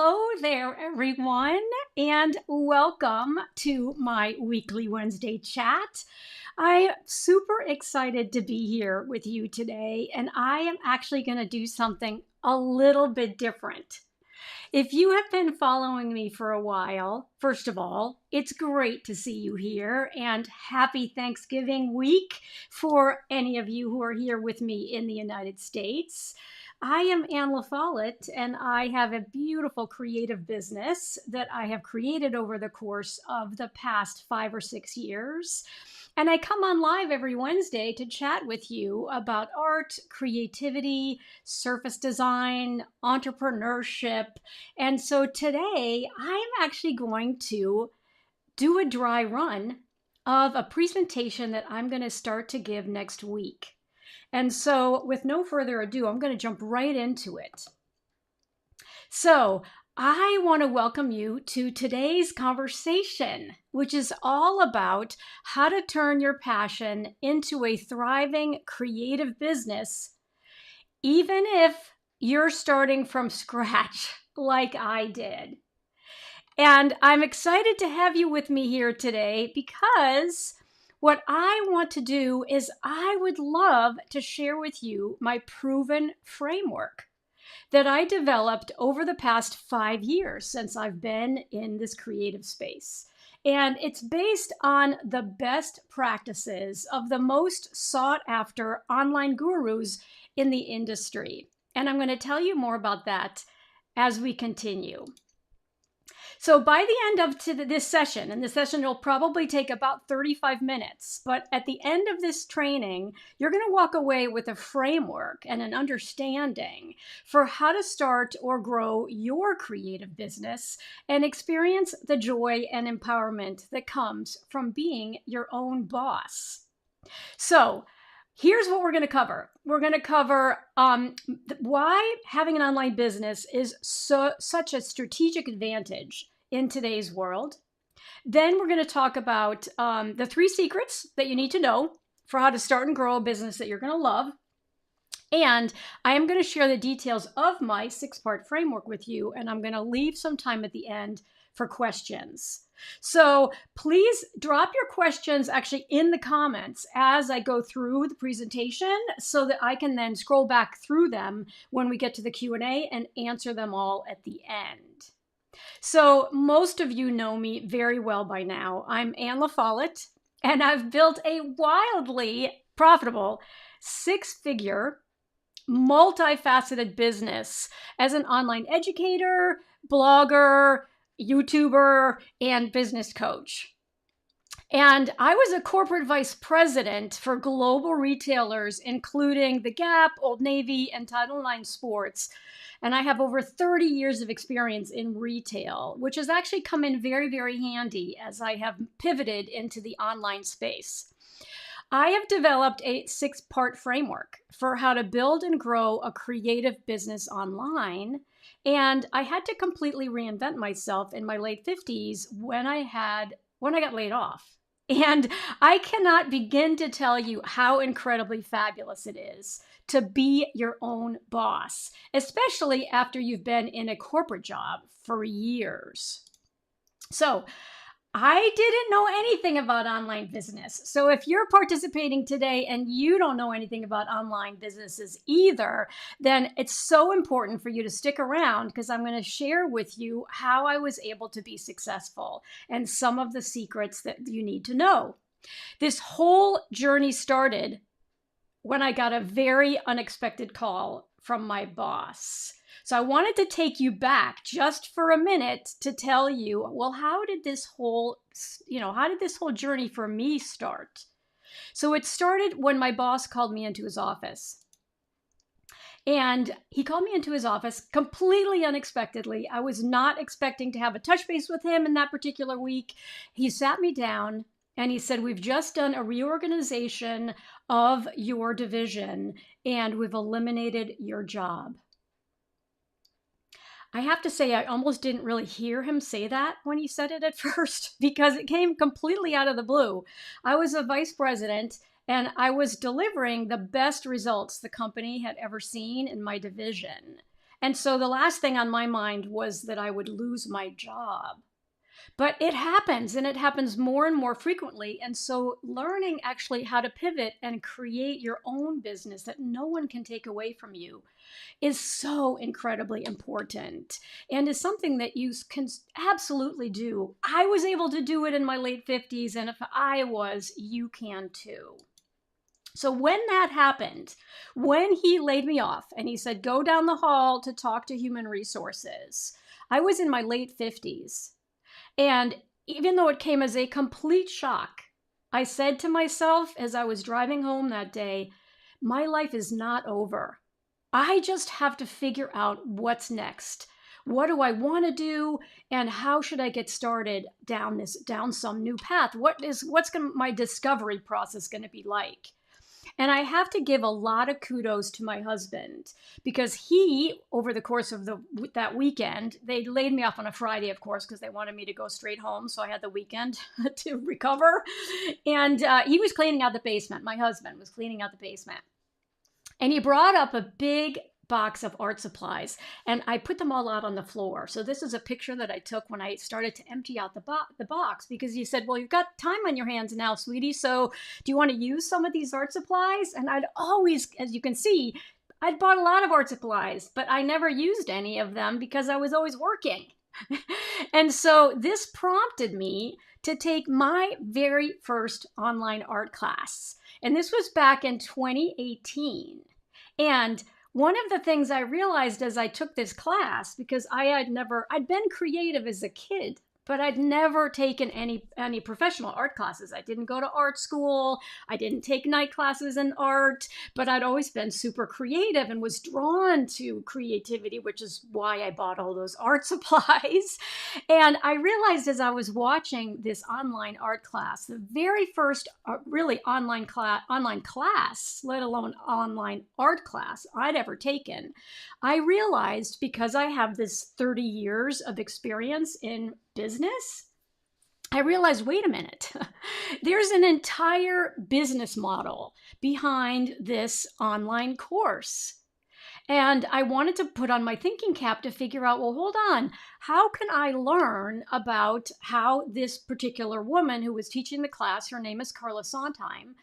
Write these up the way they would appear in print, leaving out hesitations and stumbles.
Hello there, everyone, and welcome to my weekly Wednesday chat. I'm super excited to be here with you today, and I am actually going to do something a little bit different. If you have been following me for a while, first of all, it's great to see you here, and happy Thanksgiving week for any of you who are here with me in the United States. I am Anne La Follette, and I have a beautiful creative business that I have created over the course of the past 5 or 6 years. And I come on live every Wednesday to chat with you about art, creativity, surface design, entrepreneurship. And so today I'm actually going to do a dry run of a presentation that I'm going to start to give next week. And so with no further ado, I'm going to jump right into it. So I want to welcome you to today's conversation, which is all about how to turn your passion into a thriving creative business, even if you're starting from scratch like I did. And I'm excited to have you with me here today because what I want to do is I would love to share with you my proven framework that I developed over the past 5 years since I've been in this creative space. And it's based on the best practices of the most sought after online gurus in the industry. And I'm going to tell you more about that as we continue. So by the end of this session, and the session will probably take about 35 minutes, but at the end of this training, you're going to walk away with a framework and an understanding for how to start or grow your creative business and experience the joy and empowerment that comes from being your own boss. So here's what we're going to cover. We're going to cover why having an online business is such a strategic advantage in today's world. Then we're going to talk about the 3 secrets that you need to know for how to start and grow a business that you're going to love. And I am going to share the details of my 6-part framework with you, and I'm going to leave some time at the end for questions. So please drop your questions actually in the comments as I go through the presentation so that I can then scroll back through them when we get to the Q&A and answer them all at the end. So most of you know me very well by now. I'm Anne La Follette, and I've built a wildly profitable 6-figure, multifaceted business as an online educator, blogger, YouTuber, and business coach. And I was a corporate vice president for global retailers, including The Gap, Old Navy, and Title IX Sports. And I have over 30 years of experience in retail, which has actually come in very, very handy as I have pivoted into the online space. I have developed a 6-part framework for how to build and grow a creative business online. And I had to completely reinvent myself in my late 50s when I got laid off. And I cannot begin to tell you how incredibly fabulous it is to be your own boss, especially after you've been in a corporate job for years. So I didn't know anything about online business. So if you're participating today and you don't know anything about online businesses either, then it's so important for you to stick around because I'm going to share with you how I was able to be successful and some of the secrets that you need to know. This whole journey started when I got a very unexpected call from my boss. So I wanted to take you back just for a minute to tell you, well, how did this whole journey for me start? So it started when my boss called me into his office. And he called me into his office completely unexpectedly. I was not expecting to have a touch base with him in that particular week. He sat me down and he said, we've just done a reorganization of your division and we've eliminated your job. I have to say, I almost didn't really hear him say that when he said it at first because it came completely out of the blue. I was a vice president and I was delivering the best results the company had ever seen in my division. And so the last thing on my mind was that I would lose my job. But it happens, and it happens more and more frequently. And so learning actually how to pivot and create your own business that no one can take away from you is so incredibly important, and is something that you can absolutely do. I was able to do it in my late 50s, and if I was, you can too. So when that happened, when he laid me off and he said, go down the hall to talk to human resources, I was in my late 50s. And even though it came as a complete shock, I said to myself as I was driving home that day, my life is not over. I just have to figure out what's next. What do I want to do, and how should I get started down some new path? What's my discovery process going to be like? And I have to give a lot of kudos to my husband, because he, over the course of that weekend, they laid me off on a Friday, of course, because they wanted me to go straight home. So I had the weekend to recover. And he was cleaning out the basement. My husband was cleaning out the basement. And he brought up a big box of art supplies, and I put them all out on the floor. So this is a picture that I took when I started to empty out the box, because he said, well, you've got time on your hands now, sweetie, so do you want to use some of these art supplies? And I'd always, as you can see, I'd bought a lot of art supplies, but I never used any of them because I was always working. And so this prompted me to take my very first online art class. And this was back in 2018. And one of the things I realized as I took this class, because I'd been creative as a kid, but I'd never taken any professional art classes. I didn't go to art school. I didn't take night classes in art, but I'd always been super creative and was drawn to creativity, which is why I bought all those art supplies. And I realized as I was watching this online art class, the very first really online class, let alone online art class I'd ever taken, I realized, because I have this 30 years of experience in business, I realized, wait a minute, there's an entire business model behind this online course. And I wanted to put on my thinking cap to figure out, well, hold on, how can I learn about how this particular woman who was teaching the class, her name is Carla Sondheim,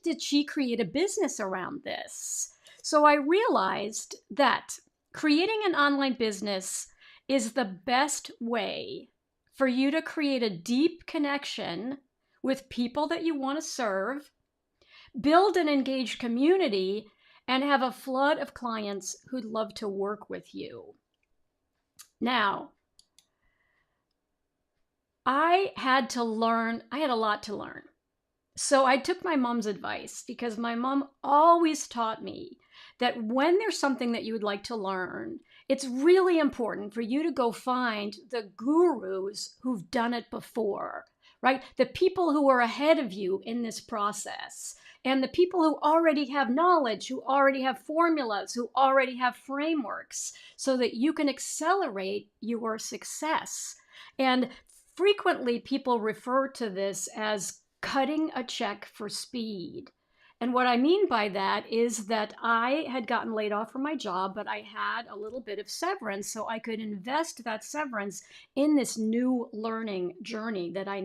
did she create a business around this? So I realized that creating an online business is the best way for you to create a deep connection with people that you want to serve, build an engaged community, and have a flood of clients who'd love to work with you. Now, I had a lot to learn. So I took my mom's advice, because my mom always taught me that when there's something that you would like to learn, it's really important for you to go find the gurus who've done it before, right? The people who are ahead of you in this process, and the people who already have knowledge, who already have formulas, who already have frameworks, so that you can accelerate your success. And frequently people refer to this as cutting a check for speed. And what I mean by that is that I had gotten laid off from my job, but I had a little bit of severance, so I could invest that severance in this new learning journey that I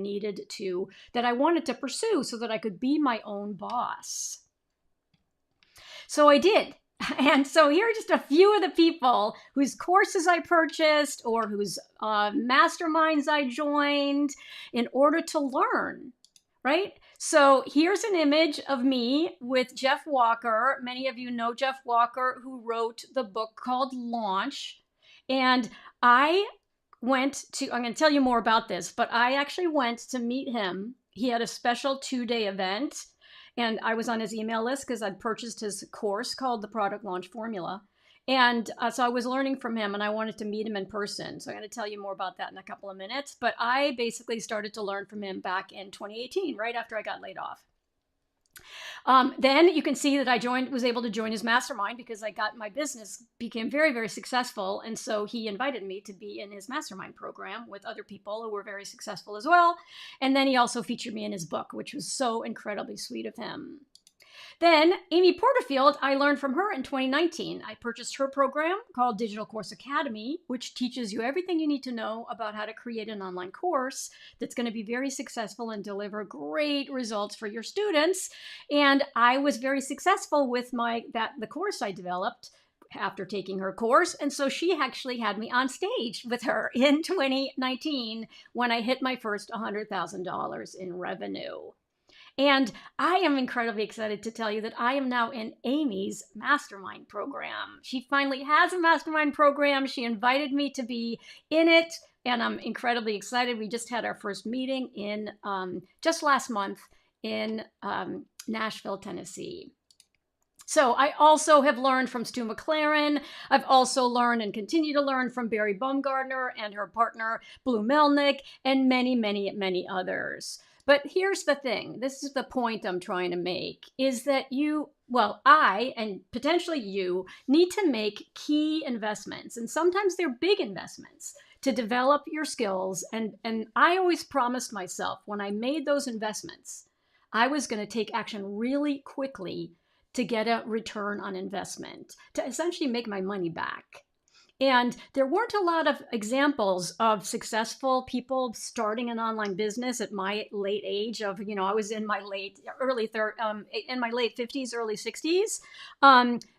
wanted to pursue, so that I could be my own boss. So I did. And so here are just a few of the people whose courses I purchased, or whose masterminds I joined in order to learn, right? So here's an image of me with Jeff Walker. Many of you know Jeff Walker, who wrote the book called Launch. And I'm going to tell you more about this, but I actually went to meet him. He had a special 2-day event, and I was on his email list because I'd purchased his course called The Product Launch Formula. And so I was learning from him, and I wanted to meet him in person. So I'm going to tell you more about that in a couple of minutes. But I basically started to learn from him back in 2018, right after I got laid off. Then you can see that I was able to join his mastermind, because my business became very, very successful. And so he invited me to be in his mastermind program with other people who were very successful as well. And then he also featured me in his book, which was so incredibly sweet of him. Then Amy Porterfield, I learned from her in 2019. I purchased her program called Digital Course Academy, which teaches you everything you need to know about how to create an online course that's going to be very successful and deliver great results for your students. And I was very successful with the course I developed after taking her course. And so she actually had me on stage with her in 2019 when I hit my first $100,000 in revenue. And I am incredibly excited to tell you that I am now in Amy's mastermind program. She finally has a mastermind program. She invited me to be in it, and I'm incredibly excited. We just had our first meeting in just last month in Nashville, Tennessee. So I also have learned from Stu McLaren. I've also learned and continue to learn from Barry Baumgartner and her partner, Blue Melnick, and many, many, many others. But here's the thing. This is the point I'm trying to make, is that I, and potentially you, need to make key investments. And sometimes they're big investments to develop your skills. And I always promised myself when I made those investments, I was going to take action really quickly to get a return on investment, to essentially make my money back. And there weren't a lot of examples of successful people starting an online business at my late age of, I was in my late 50s, early 60s.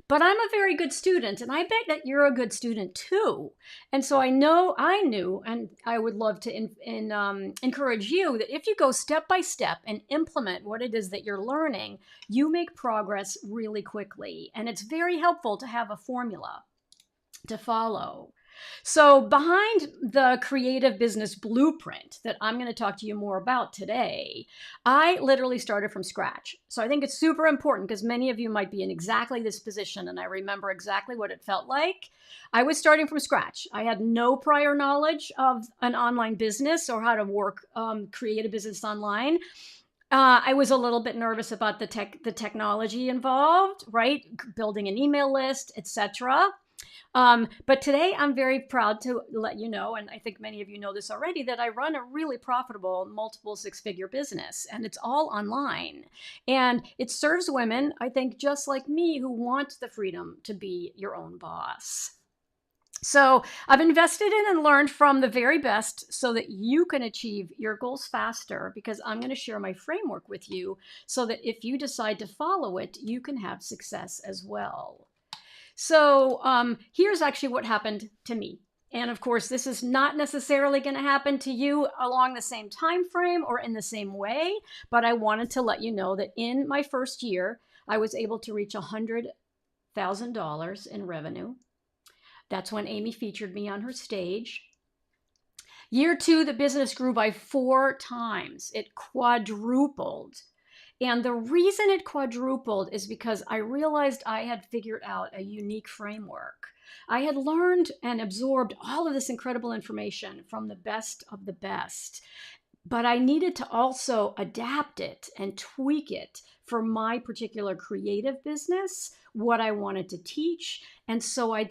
But I'm a very good student, and I bet that you're a good student too. And so I knew, and I would love to encourage you that if you go step by step and implement what it is that you're learning, you make progress really quickly. And it's very helpful to have a formula to follow. So behind the creative business blueprint that I'm going to talk to you more about today, I literally started from scratch. So I think it's super important because many of you might be in exactly this position, and I remember exactly what it felt like. I was starting from scratch. I had no prior knowledge of an online business or how to create a business online. I was a little bit nervous about the technology involved, right? Building an email list, etc. But today I'm very proud to let you know, and I think many of you know this already, that I run a really profitable multiple six-figure business, and it's all online. And it serves women, I think, just like me, who want the freedom to be your own boss. So I've invested in and learned from the very best so that you can achieve your goals faster, because I'm going to share my framework with you so that if you decide to follow it, you can have success as well. So here's actually what happened to me. And of course, this is not necessarily going to happen to you along the same time frame or in the same way, but I wanted to let you know that in my first year, I was able to reach $100,000 in revenue. That's when Amy featured me on her stage. Year 2, the business grew by 4 times. It quadrupled. And the reason it quadrupled is because I realized I had figured out a unique framework. I had learned and absorbed all of this incredible information from the best of the best, but I needed to also adapt it and tweak it for my particular creative business, what I wanted to teach. And so I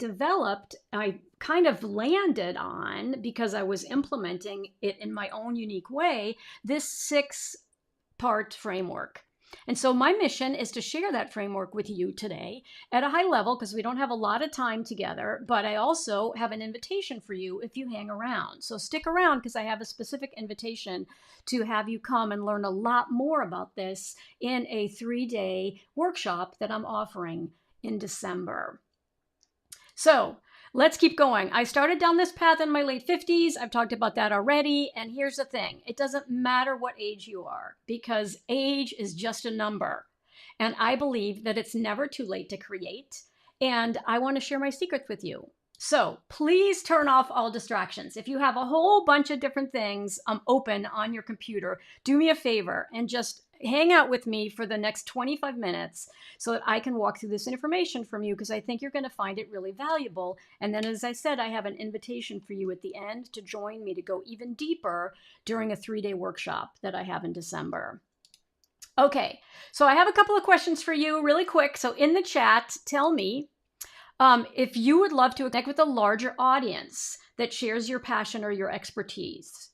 kind of landed on, because I was implementing it in my own unique way, this 6-part framework. And so my mission is to share that framework with you today at a high level, because we don't have a lot of time together, but I also have an invitation for you if you hang around. So stick around, because I have a specific invitation to have you come and learn a lot more about this in a 3-day workshop that I'm offering in December. So let's keep going. I started down this path in my late 50s. I've talked about that already. And here's the thing. It doesn't matter what age you are, because age is just a number. And I believe that it's never too late to create. And I want to share my secrets with you. So please turn off all distractions. If you have a whole bunch of different things open on your computer, do me a favor and just hang out with me for the next 25 minutes so that I can walk through this information from you, because I think you're going to find it really valuable. And then, as I said, I have an invitation for you at the end to join me to go even deeper during a 3-day workshop that I have in December. Okay, so I have a couple of questions for you really quick. So in the chat, tell me if you would love to connect with a larger audience that shares your passion or your expertise.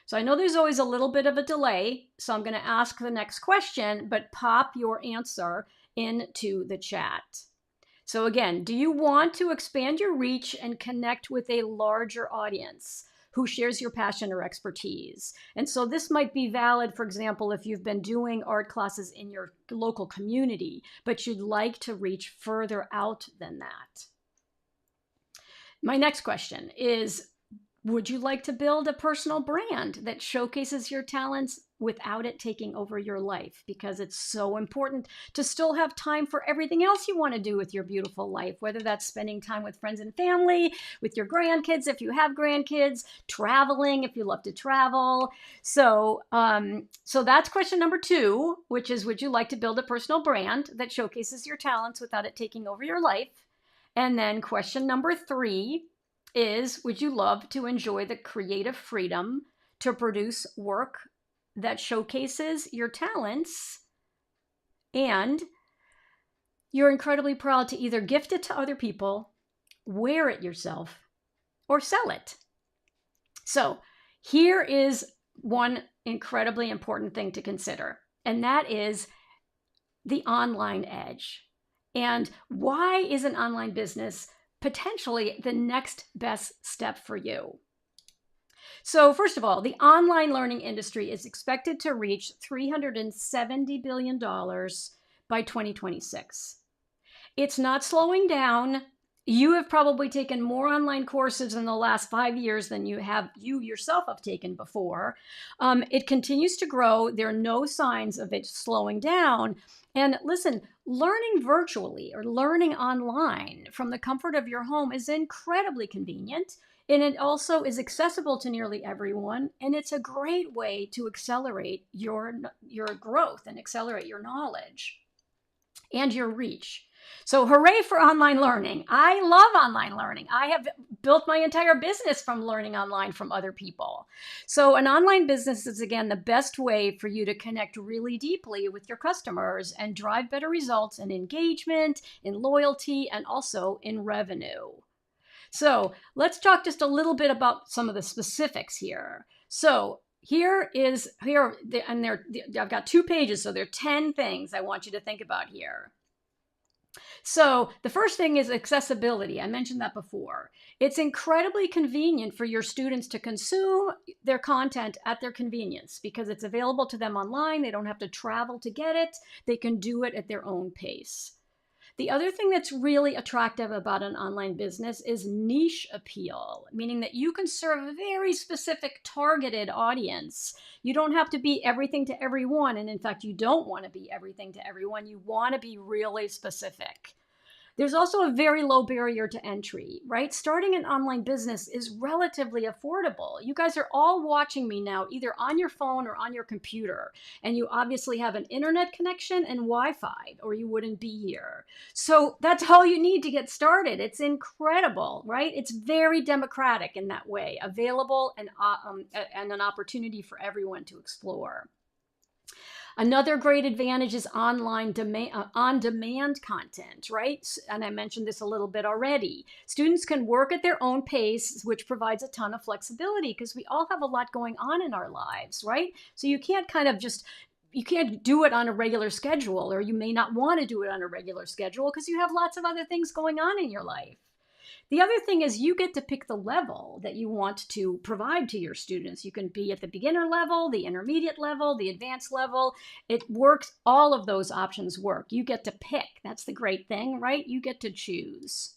So I know there's always a little bit of a delay, so I'm going to ask the next question, but pop your answer into the chat. So again, do you want to expand your reach and connect with a larger audience who shares your passion or expertise? And so this might be valid, for example, if you've been doing art classes in your local community, but you'd like to reach further out than that. My next question is, would you like to build a personal brand that showcases your talents without it taking over your life? Because it's so important to still have time for everything else you want to do with your beautiful life, whether that's spending time with friends and family, with your grandkids if you have grandkids, traveling if you love to travel. So that's question number 2, which is, would you like to build a personal brand that showcases your talents without it taking over your life? And then question number 3 is, would you love to enjoy the creative freedom to produce work that showcases your talents and you're incredibly proud to either gift it to other people, wear it yourself, or sell it? So here is one incredibly important thing to consider, and that is the online edge. And why is an online business potentially the next best step for you? So first of all, the online learning industry is expected to reach $370 billion by 2026. It's not slowing down. You have probably taken more online courses in the last 5 years than you yourself have taken before. It continues to grow. There are no signs of it slowing down. And listen, learning virtually or learning online from the comfort of your home is incredibly convenient. And it also is accessible to nearly everyone. And it's a great way to accelerate your growth and accelerate your knowledge and your reach. So hooray for online learning. I love online learning. I have built my entire business from learning online from other people. So an online business is, again, the best way for you to connect really deeply with your customers and drive better results in engagement, in loyalty, and also in revenue. So let's talk just a little bit about some of the specifics here. So I've got 2 pages, so there are 10 things I want you to think about here. So the first thing is accessibility. I mentioned that before. It's incredibly convenient for your students to consume their content at their convenience because it's available to them online. They don't have to travel to get it. They can do it at their own pace. The other thing that's really attractive about an online business is niche appeal, meaning that you can serve a very specific targeted audience. You don't have to be everything to everyone. And in fact, you don't want to be everything to everyone. You want to be really specific. There's also a very low barrier to entry, right? Starting an online business is relatively affordable. You guys are all watching me now, either on your phone or on your computer, and you obviously have an internet connection and Wi-Fi, or you wouldn't be here. So that's all you need to get started. It's incredible, right? It's very democratic in that way, available and an opportunity for everyone to explore. Another great advantage is on-demand content, right? And I mentioned this a little bit already. Students can work at their own pace, which provides a ton of flexibility because we all have a lot going on in our lives, right? So you can't you can't do it on a regular schedule, or you may not want to do it on a regular schedule because you have lots of other things going on in your life. The other thing is you get to pick the level that you want to provide to your students. You can be at the beginner level, the intermediate level, the advanced level. It works. All of those options work. You get to pick. That's the great thing, right? You get to choose.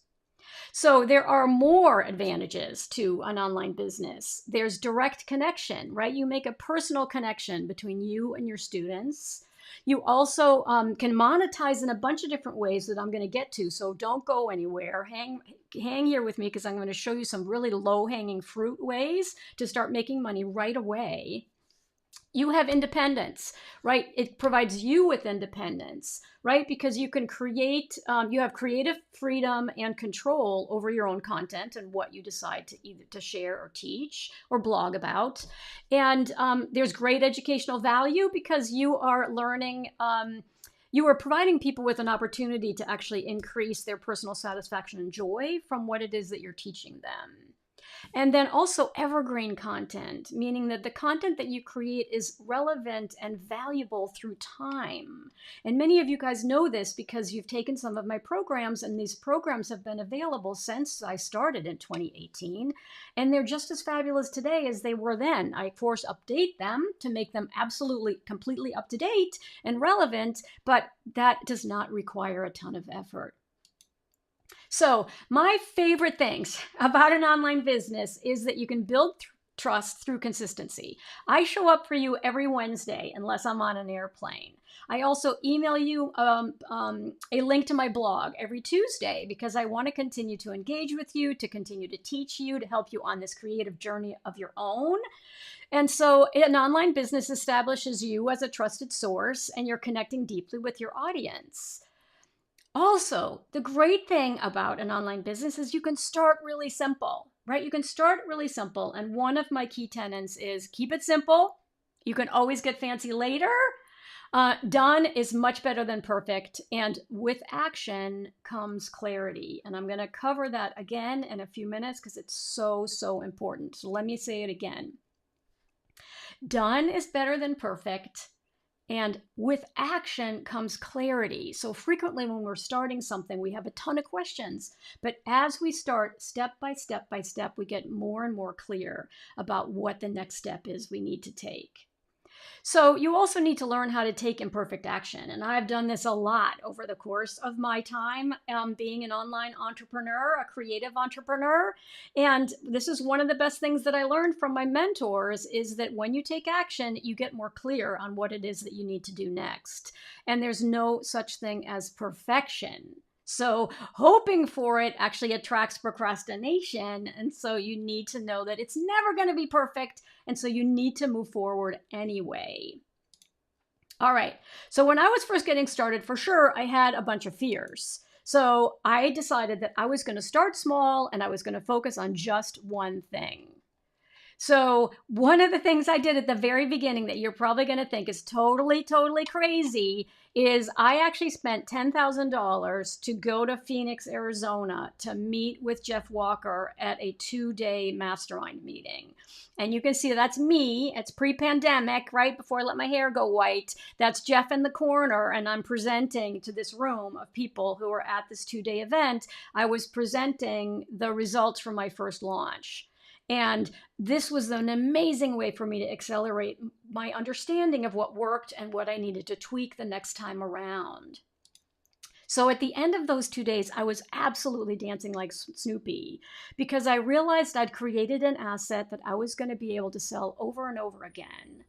So there are more advantages to an online business. There's direct connection, right? You make a personal connection between you and your students. You also can monetize in a bunch of different ways that I'm going to get to, so don't go anywhere. Hang here with me because I'm going to show you some really low-hanging fruit ways to start making money right away. You have independence, right? It provides you with independence, right? Because you can create, you have creative freedom and control over your own content and what you decide to either to share or teach or blog about. And there's great educational value because you are learning, you are providing people with an opportunity to actually increase their personal satisfaction and joy from what it is that you're teaching them. And then also evergreen content, meaning that the content that you create is relevant and valuable through time. And many of you guys know this because you've taken some of my programs, and these programs have been available since I started in 2018. And they're just as fabulous today as they were then. I, of course, update them to make them absolutely, completely up to date and relevant, but that does not require a ton of effort. So my favorite things about an online business is that you can build trust through consistency. I show up for you every Wednesday unless I'm on an airplane. I also email you a link to my blog every Tuesday because I want to continue to engage with you, to continue to teach you, to help you on this creative journey of your own. And so an online business establishes you as a trusted source, and you're connecting deeply with your audience. Also, the great thing about an online business is you can start really simple, right? You can start really simple. And one of my key tenets is keep it simple. You can always get fancy later. Done is much better than perfect. And with action comes clarity. And I'm going to cover that again in a few minutes because it's so, so important. So let me say it again. Done is better than perfect. And with action comes clarity. So frequently when we're starting something, we have a ton of questions. But as we start step by step by step, we get more and more clear about what the next step is we need to take. So you also need to learn how to take imperfect action. And I've done this a lot over the course of my time being an online entrepreneur, a creative entrepreneur. And this is one of the best things that I learned from my mentors is that when you take action, you get more clear on what it is that you need to do next. And there's no such thing as perfection. So hoping for it actually attracts procrastination. And so you need to know that it's never going to be perfect. And so you need to move forward anyway. All right. So when I was first getting started, for sure, I had a bunch of fears. So I decided that I was going to start small and I was going to focus on just one thing. So one of the things I did at the very beginning that you're probably going to think is totally, totally crazy is I actually spent $10,000 to go to Phoenix, Arizona to meet with Jeff Walker at a 2-day mastermind meeting. And you can see that's me. It's pre-pandemic, right before I let my hair go white. That's Jeff in the corner, and I'm presenting to this room of people who are at this 2-day event. I was presenting the results from my first launch. And this was an amazing way for me to accelerate my understanding of what worked and what I needed to tweak the next time around. So at the end of those 2 days, I was absolutely dancing like Snoopy because I realized I'd created an asset that I was going to be able to sell over and over again.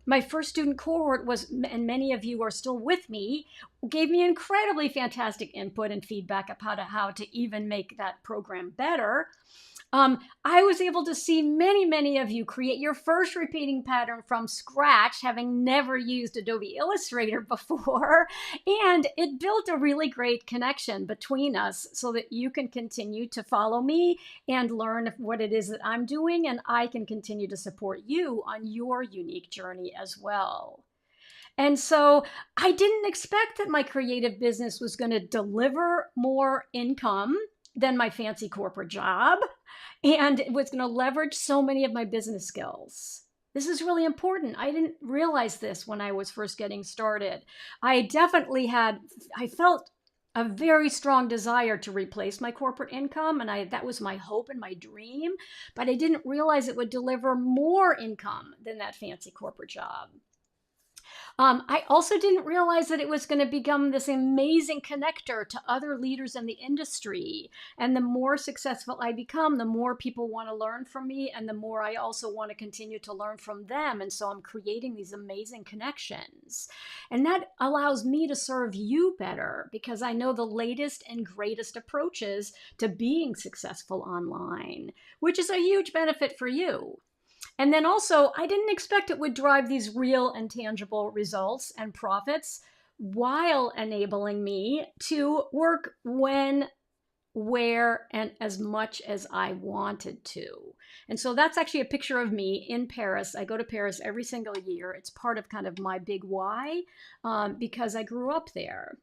My first student cohort was, and many of you are still with me, gave me incredibly fantastic input and feedback about how to even make that program better. I was able to see many of you create your first repeating pattern from scratch, having never used Adobe Illustrator before. And it built a really great connection between us so that you can continue to follow me and learn what it is that I'm doing. And I can continue to support you on your unique journey as well. And so I didn't expect that my creative business was going to deliver more income than my fancy corporate job. And it was going to leverage so many of my business skills. This is really important. I didn't realize this when I was first getting started. I felt a very strong desire to replace my corporate income. And that was my hope and my dream. But I didn't realize it would deliver more income than that fancy corporate job. I also didn't realize that it was going to become this amazing connector to other leaders in the industry. And the more successful I become, the more people want to learn from me, and the more I also want to continue to learn from them. And so I'm creating these amazing connections. And that allows me to serve you better because I know the latest and greatest approaches to being successful online, which is a huge benefit for you. And then also, I didn't expect it would drive these real and tangible results and profits while enabling me to work when, where, and as much as I wanted to. And so that's actually a picture of me in Paris. I go to Paris every single year. It's part of kind of my big why because I grew up there.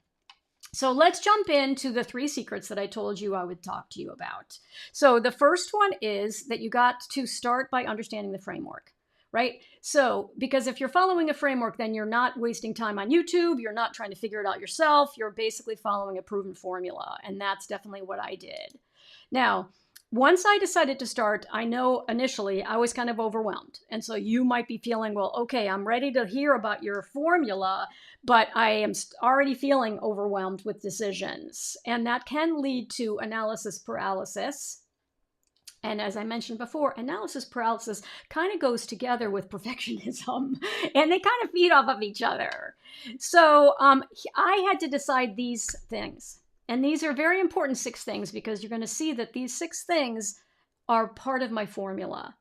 So let's jump into the 3 secrets that I told you I would talk to you about. So the first one is that you got to start by understanding the framework, right? So, because if you're following a framework, then you're not wasting time on YouTube. You're not trying to figure it out yourself. You're basically following a proven formula. And that's definitely what I did. Now, once I decided to start, I know initially I was kind of overwhelmed. And so you might be feeling, well, okay, I'm ready to hear about your formula, but I am already feeling overwhelmed with decisions. And that can lead to analysis paralysis. And as I mentioned before, analysis paralysis kind of goes together with perfectionism, and they kind of feed off of each other. So I had to decide these things. And these are very important 6 things, because you're going to see that these 6 things are part of my formula.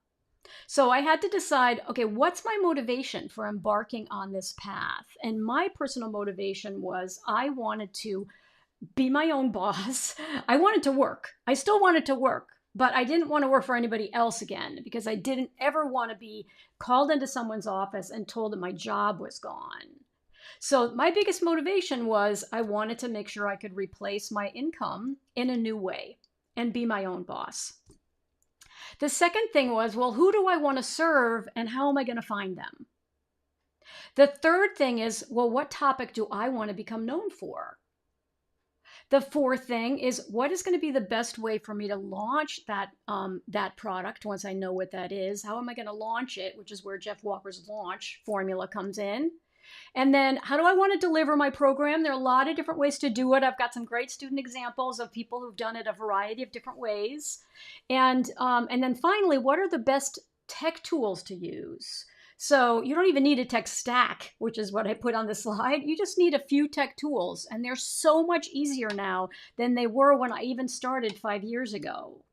So I had to decide, okay, what's my motivation for embarking on this path? And my personal motivation was I wanted to be my own boss. I wanted to work. I still wanted to work, but I didn't want to work for anybody else again, because I didn't ever want to be called into someone's office and told that my job was gone. So my biggest motivation was I wanted to make sure I could replace my income in a new way and be my own boss. The second thing was, well, who do I want to serve and how am I going to find them? The third thing is, well, what topic do I want to become known for? The fourth thing is, what is going to be the best way for me to launch that product once I know what that is? How am I going to launch it, which is where Jeff Walker's launch formula comes in. And then how do I want to deliver my program? There are a lot of different ways to do it. I've got some great student examples of people who've done it a variety of different ways. And then finally, what are the best tech tools to use? So you don't even need a tech stack, which is what I put on the slide. You just need a few tech tools. And they're so much easier now than they were when I even started 5 years ago.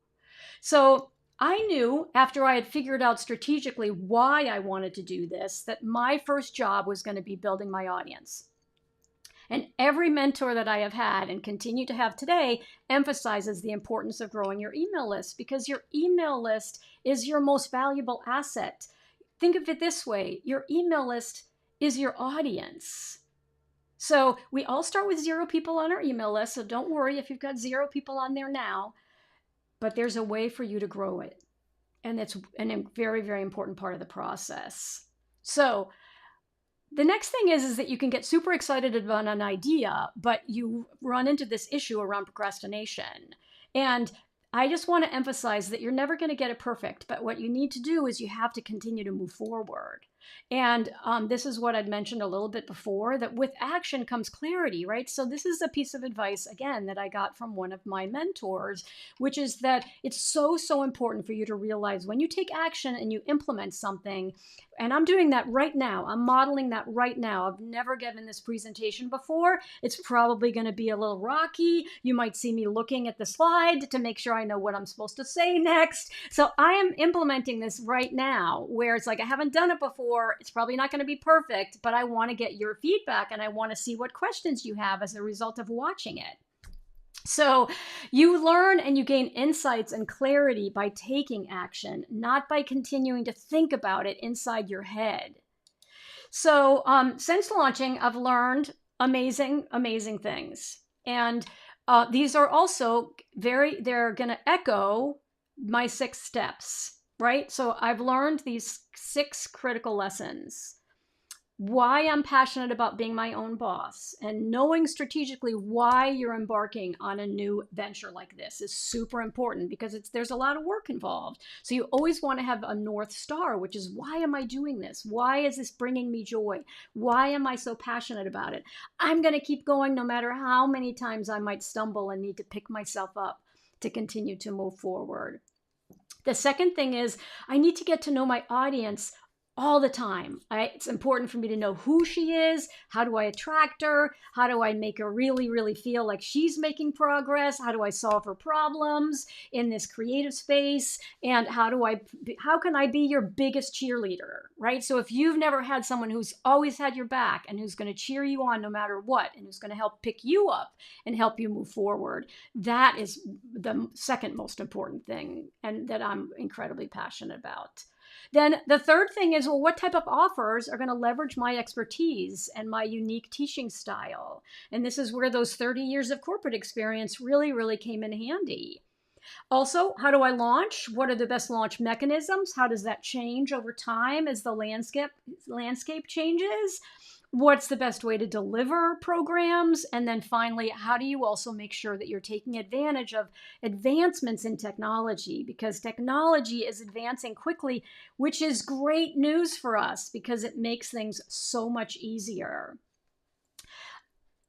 So I knew after I had figured out strategically why I wanted to do this, that my first job was going to be building my audience. And every mentor that I have had and continue to have today emphasizes the importance of growing your email list, because your email list is your most valuable asset. Think of it this way: your email list is your audience. So we all start with 0 people on our email list, so don't worry if you've got 0 people on there now. But there's a way for you to grow it. And it's a very, very important part of the process. So the next thing is that you can get super excited about an idea, but you run into this issue around procrastination. And I just want to emphasize that you're never going to get it perfect, but what you need to do is you have to continue to move forward. And this is what I'd mentioned a little bit before, that with action comes clarity, right? So this is a piece of advice, again, that I got from one of my mentors, which is that it's so, so important for you to realize when you take action and you implement something, and I'm doing that right now. I'm modeling that right now. I've never given this presentation before. It's probably going to be a little rocky. You might see me looking at the slide to make sure I know what I'm supposed to say next. So I am implementing this right now, where it's like I haven't done it before. It's probably not going to be perfect, but I want to get your feedback and I want to see what questions you have as a result of watching it. So you learn and you gain insights and clarity by taking action, not by continuing to think about it inside your head. So since launching, I've learned amazing, amazing things. And these are also they're going to echo my 6 steps, right? So I've learned these 6 critical lessons. Why I'm passionate about being my own boss, and knowing strategically why you're embarking on a new venture like this is super important, because there's a lot of work involved. So you always want to have a North Star, which is, why am I doing this? Why is this bringing me joy? Why am I so passionate about it? I'm going to keep going no matter how many times I might stumble and need to pick myself up to continue to move forward. The second thing is, I need to get to know my audience all the time. It's important for me to know who she is. How do I attract her? How do I make her really, really feel like she's making progress? How do I solve her problems in this creative space? And how can I be your biggest cheerleader, right? So if you've never had someone who's always had your back and who's going to cheer you on no matter what, and who's going to help pick you up and help you move forward, that is the second most important thing, and that I'm incredibly passionate about. Then the third thing is, well, what type of offers are going to leverage my expertise and my unique teaching style? And this is where those 30 years of corporate experience really, really came in handy. Also, how do I launch? What are the best launch mechanisms? How does that change over time as the landscape changes? What's the best way to deliver programs? And then finally, how do you also make sure that you're taking advantage of advancements in technology? Because technology is advancing quickly, which is great news for us because it makes things so much easier.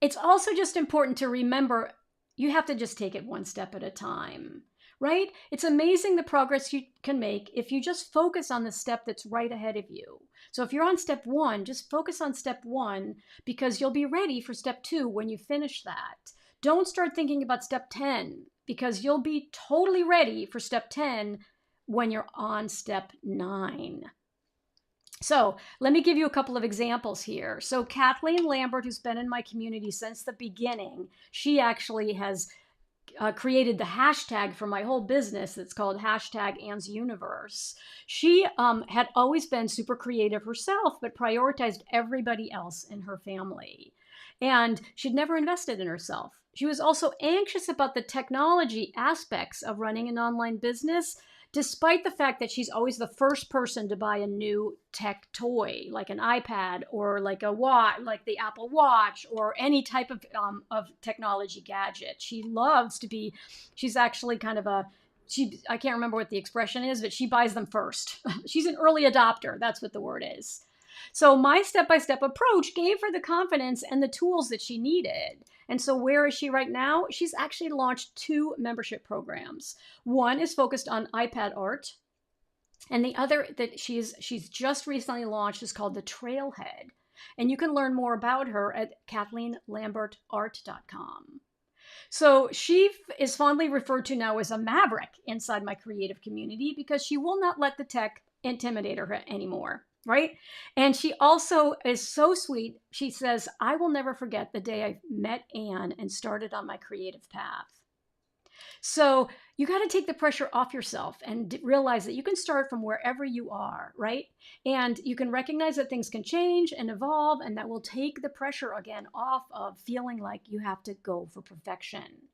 It's also just important to remember you have to just take it one step at a time, right? It's amazing the progress you can make if you just focus on the step that's right ahead of you. So if you're on step 1, just focus on step 1 because you'll be ready for step 2 when you finish that. Don't start thinking about step 10 because you'll be totally ready for step 10 when you're on step 9. So let me give you a couple of examples here. So Kathleen Lambert, who's been in my community since the beginning, she actually has created the hashtag for my whole business that's called #Anne's Universe. She had always been super creative herself, but prioritized everybody else in her family. And she'd never invested in herself. She was also anxious about the technology aspects of running an online business, despite the fact that she's always the first person to buy a new tech toy, like an iPad or like a watch, like the Apple Watch or any type of technology gadget. She loves to be, she's actually kind of I can't remember what the expression is, but she buys them first. She's an early adopter. That's what the word is. So my step-by-step approach gave her the confidence and the tools that she needed. And so where is she right now? She's actually launched 2 membership programs. One is focused on iPad art, and the other that she's just recently launched is called the Trailhead. And you can learn more about her at KathleenLambertArt.com. So she is fondly referred to now as a maverick inside my creative community because she will not let the tech intimidate her anymore. Right? And she also is so sweet. She says, I will never forget the day I met Anne and started on my creative path. So you got to take the pressure off yourself and realize that you can start from wherever you are, right? And you can recognize that things can change and evolve, and that will take the pressure again off of feeling like you have to go for perfection.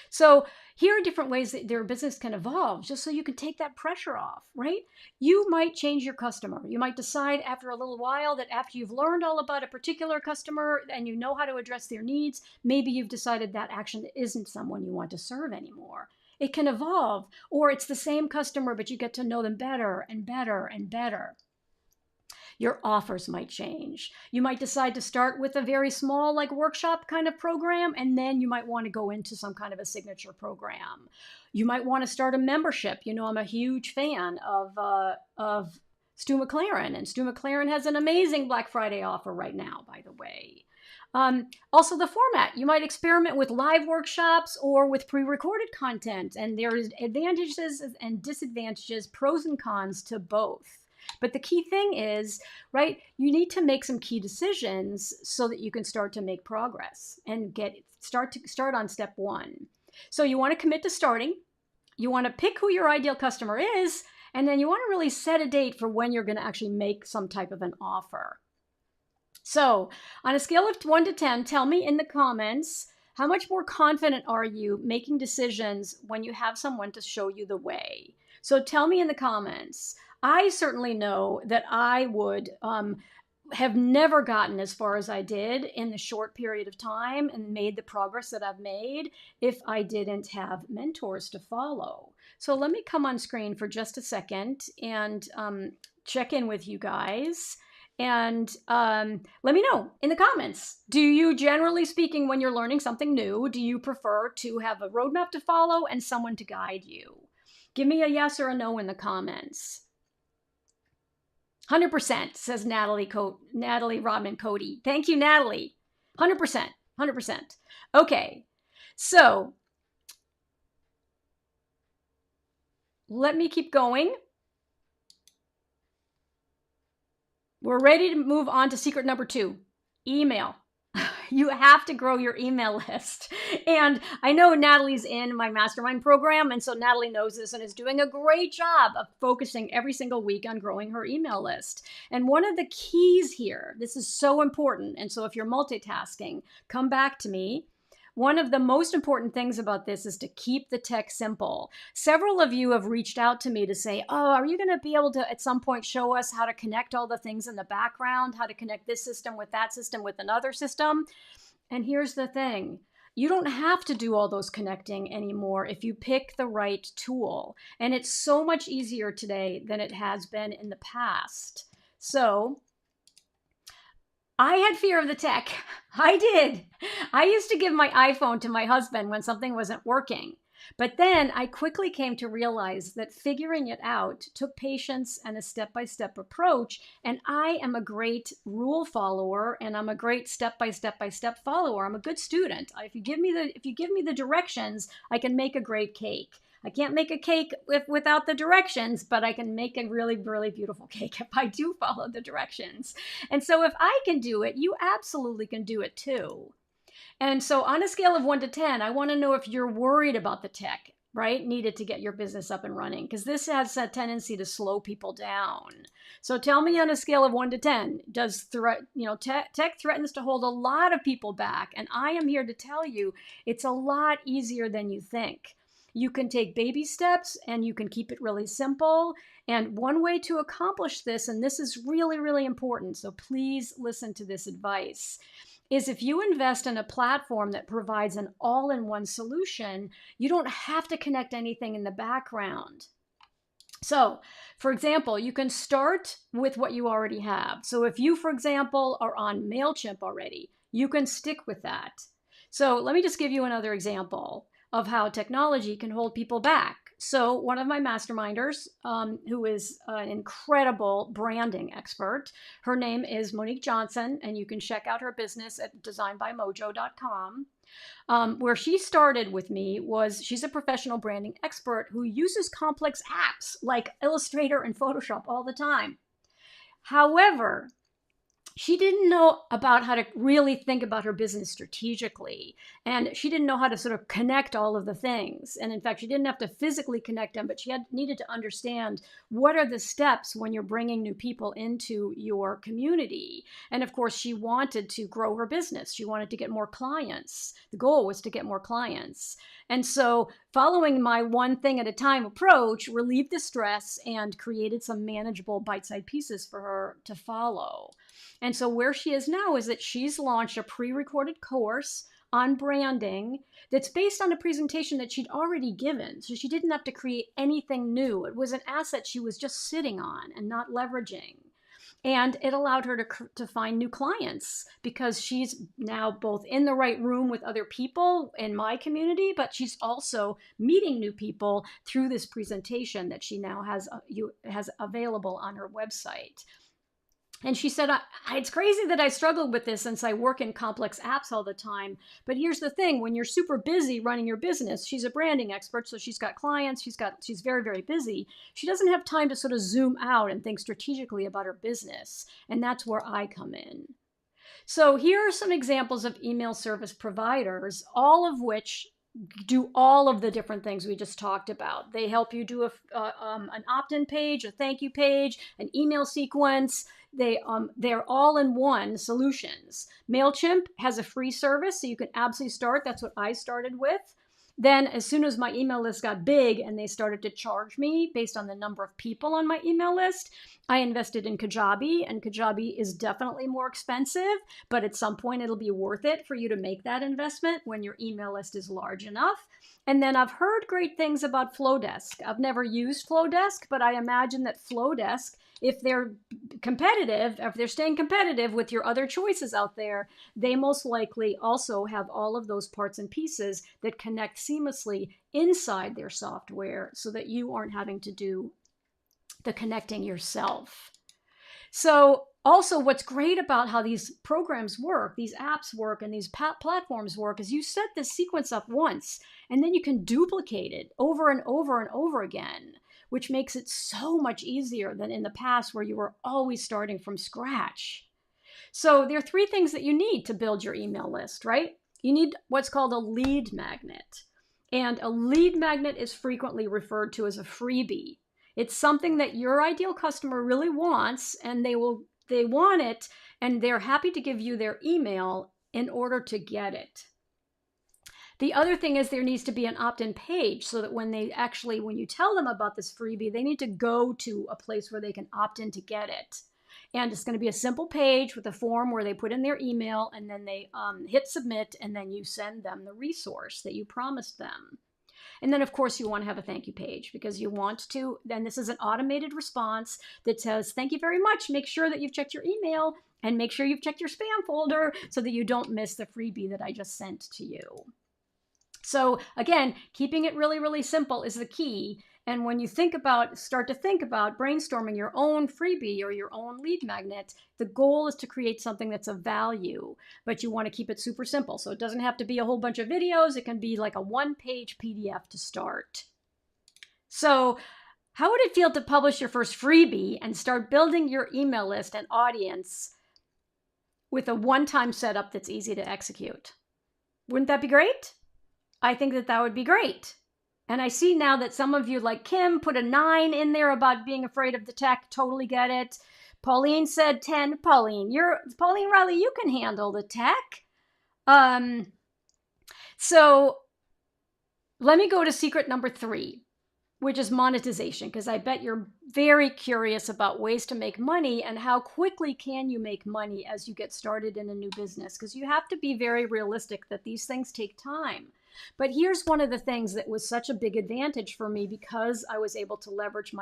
So here are different ways that their business can evolve just so you can take that pressure off, right? You might change your customer. You might decide after a little while that after you've learned all about a particular customer and you know how to address their needs, maybe you've decided that action isn't someone you want to serve anymore. It can evolve, or it's the same customer, but you get to know them better and better and better. Your offers might change. You might decide to start with a very small, like workshop kind of program, and then you might want to go into some kind of a signature program. You might want to start a membership. You know, I'm a huge fan of Stu McLaren, and Stu McLaren has an amazing Black Friday offer right now, by the way. Also the format, you might experiment with live workshops or with pre-recorded content, and there's advantages and disadvantages, pros and cons to both. But the key thing is, right, you need to make some key decisions so that you can start to make progress and start on step 1. So you want to commit to starting, you want to pick who your ideal customer is, and then you want to really set a date for when you're going to actually make some type of an offer. So on a scale of 1 to 10, tell me in the comments, how much more confident are you making decisions when you have someone to show you the way? So tell me in the comments. I certainly know that I would have never gotten as far as I did in the short period of time and made the progress that I've made if I didn't have mentors to follow. So let me come on screen for just a second and check in with you guys. And let me know in the comments. Do you, generally speaking, when you're learning something new, do you prefer to have a roadmap to follow and someone to guide you? Give me a yes or a no in the comments. 100%, says Natalie Rodman Cody. Thank you, Natalie. 100%, 100%. Okay, so let me keep going. We're ready to move on to secret number 2, email. You have to grow your email list. And I know Natalie's in my mastermind program. And so Natalie knows this and is doing a great job of focusing every single week on growing her email list. And one of the keys here, this is so important. And so if you're multitasking, come back to me. One of the most important things about this is to keep the tech simple. Several of you have reached out to me to say, oh, are you going to be able to at some point show us how to connect all the things in the background, how to connect this system with another system? And here's the thing. You don't have to do all those connecting anymore if you pick the right tool. And it's so much easier today than it has been in the past. So I had fear of the tech. I did. I used to give my iPhone to my husband when something wasn't working. But then I quickly came to realize that figuring it out took patience and a step-by-step approach. And I am a great rule follower, and I'm a great step-by-step follower. I'm a good student. If you give me the directions, I can make a great cake. I can't make a cake without the directions, but I can make a really, really beautiful cake if I do follow the directions. And so if I can do it, you absolutely can do it too. And so on a scale of 1 to 10, I want to know if you're worried about the tech, right, needed to get your business up and running, because this has a tendency to slow people down. So tell me on a scale of 1 to 10, does tech threatens to hold a lot of people back? And I am here to tell you it's a lot easier than you think. You can take baby steps and you can keep it really simple. And one way to accomplish this, and this is really, really important, so please listen to this advice, is if you invest in a platform that provides an all-in-one solution, you don't have to connect anything in the background. So, for example, you can start with what you already have. So if you, for example, are on MailChimp already, you can stick with that. So let me just give you another example of how technology can hold people back. So one of my masterminders, who is an incredible branding expert, her name is Monique Johnson, and you can check out her business at designbymojo.com. Where she started with me was she's a professional branding expert who uses complex apps like Illustrator and Photoshop all the time. However, she didn't know about how to really think about her business strategically. And she didn't know how to sort of connect all of the things. And in fact, she didn't have to physically connect them, but she needed to understand what are the steps when you're bringing new people into your community. And of course, she wanted to grow her business. She wanted to get more clients. The goal was to get more clients. And so following my one thing at a time approach relieved the stress and created some manageable bite-sized pieces for her to follow. And so where she is now is that she's launched a pre-recorded course on branding that's based on a presentation that she'd already given. So she didn't have to create anything new. It was an asset she was just sitting on and not leveraging. And it allowed her to find new clients because she's now both in the right room with other people in my community, but she's also meeting new people through this presentation that she now has available on her website. And she said, it's crazy that I struggled with this since I work in complex apps all the time. But here's the thing, when you're super busy running your business, she's a branding expert, so she's got clients, she's very, very busy. She doesn't have time to sort of zoom out and think strategically about her business. And that's where I come in. So here are some examples of email service providers, all of which do all of the different things we just talked about. They help you do an opt-in page, a thank you page, an email sequence. They're all-in-one solutions. MailChimp has a free service, so you can absolutely start. That's what I started with. Then as soon as my email list got big and they started to charge me based on the number of people on my email list, I invested in Kajabi, and Kajabi is definitely more expensive, but at some point it'll be worth it for you to make that investment when your email list is large enough. And then I've heard great things about Flowdesk. I've never used Flowdesk, but I imagine that Flowdesk, if they're competitive, if they're staying competitive with your other choices out there, they most likely also have all of those parts and pieces that connect seamlessly inside their software so that you aren't having to do the connecting yourself. So also what's great about how these programs work, these apps work, and these platforms work is you set the sequence up once, and then you can duplicate it over and over and over again, which makes it so much easier than in the past where you were always starting from scratch. So there are three things that you need to build your email list, right? You need what's called a lead magnet. And a lead magnet is frequently referred to as a freebie. It's something that your ideal customer really wants, and they want it, and they're happy to give you their email in order to get it. The other thing is there needs to be an opt-in page so that when you tell them about this freebie, they need to go to a place where they can opt in to get it. And it's going to be a simple page with a form where they put in their email, and then they hit submit, and then you send them the resource that you promised them. And then, of course, you want to have a thank you page because you want to, then this is an automated response that says, thank you very much. Make sure that you've checked your email and make sure you've checked your spam folder so that you don't miss the freebie that I just sent to you. So again, keeping it really, really simple is the key. And when you start to think about brainstorming your own freebie or your own lead magnet, the goal is to create something that's of value, but you want to keep it super simple. So it doesn't have to be a whole bunch of videos. It can be like a one-page PDF to start. So how would it feel to publish your first freebie and start building your email list and audience with a one-time setup that's easy to execute? Wouldn't that be great? I think that would be great. And I see now that some of you, like Kim, put a 9 in there about being afraid of the tech. Totally get it. Pauline said 10. Pauline Riley, you can handle the tech. So let me go to secret number 3, which is monetization, because I bet you're very curious about ways to make money and how quickly can you make money as you get started in a new business, because you have to be very realistic that these things take time. But here's one of the things that was such a big advantage for me because I was able to leverage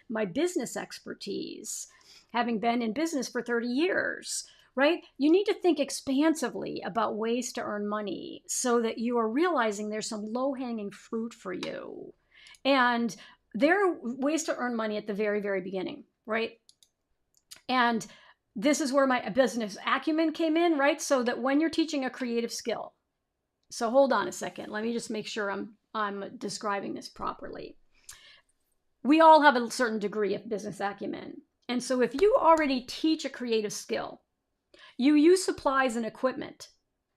my business expertise, having been in business for 30 years, right? You need to think expansively about ways to earn money so that you are realizing there's some low-hanging fruit for you. And there are ways to earn money at the very, very beginning, right? And this is where my business acumen came in, right? So that when you're teaching a creative skill, so hold on a second. Let me just make sure I'm describing this properly. We all have a certain degree of business acumen. And so if you already teach a creative skill, you use supplies and equipment.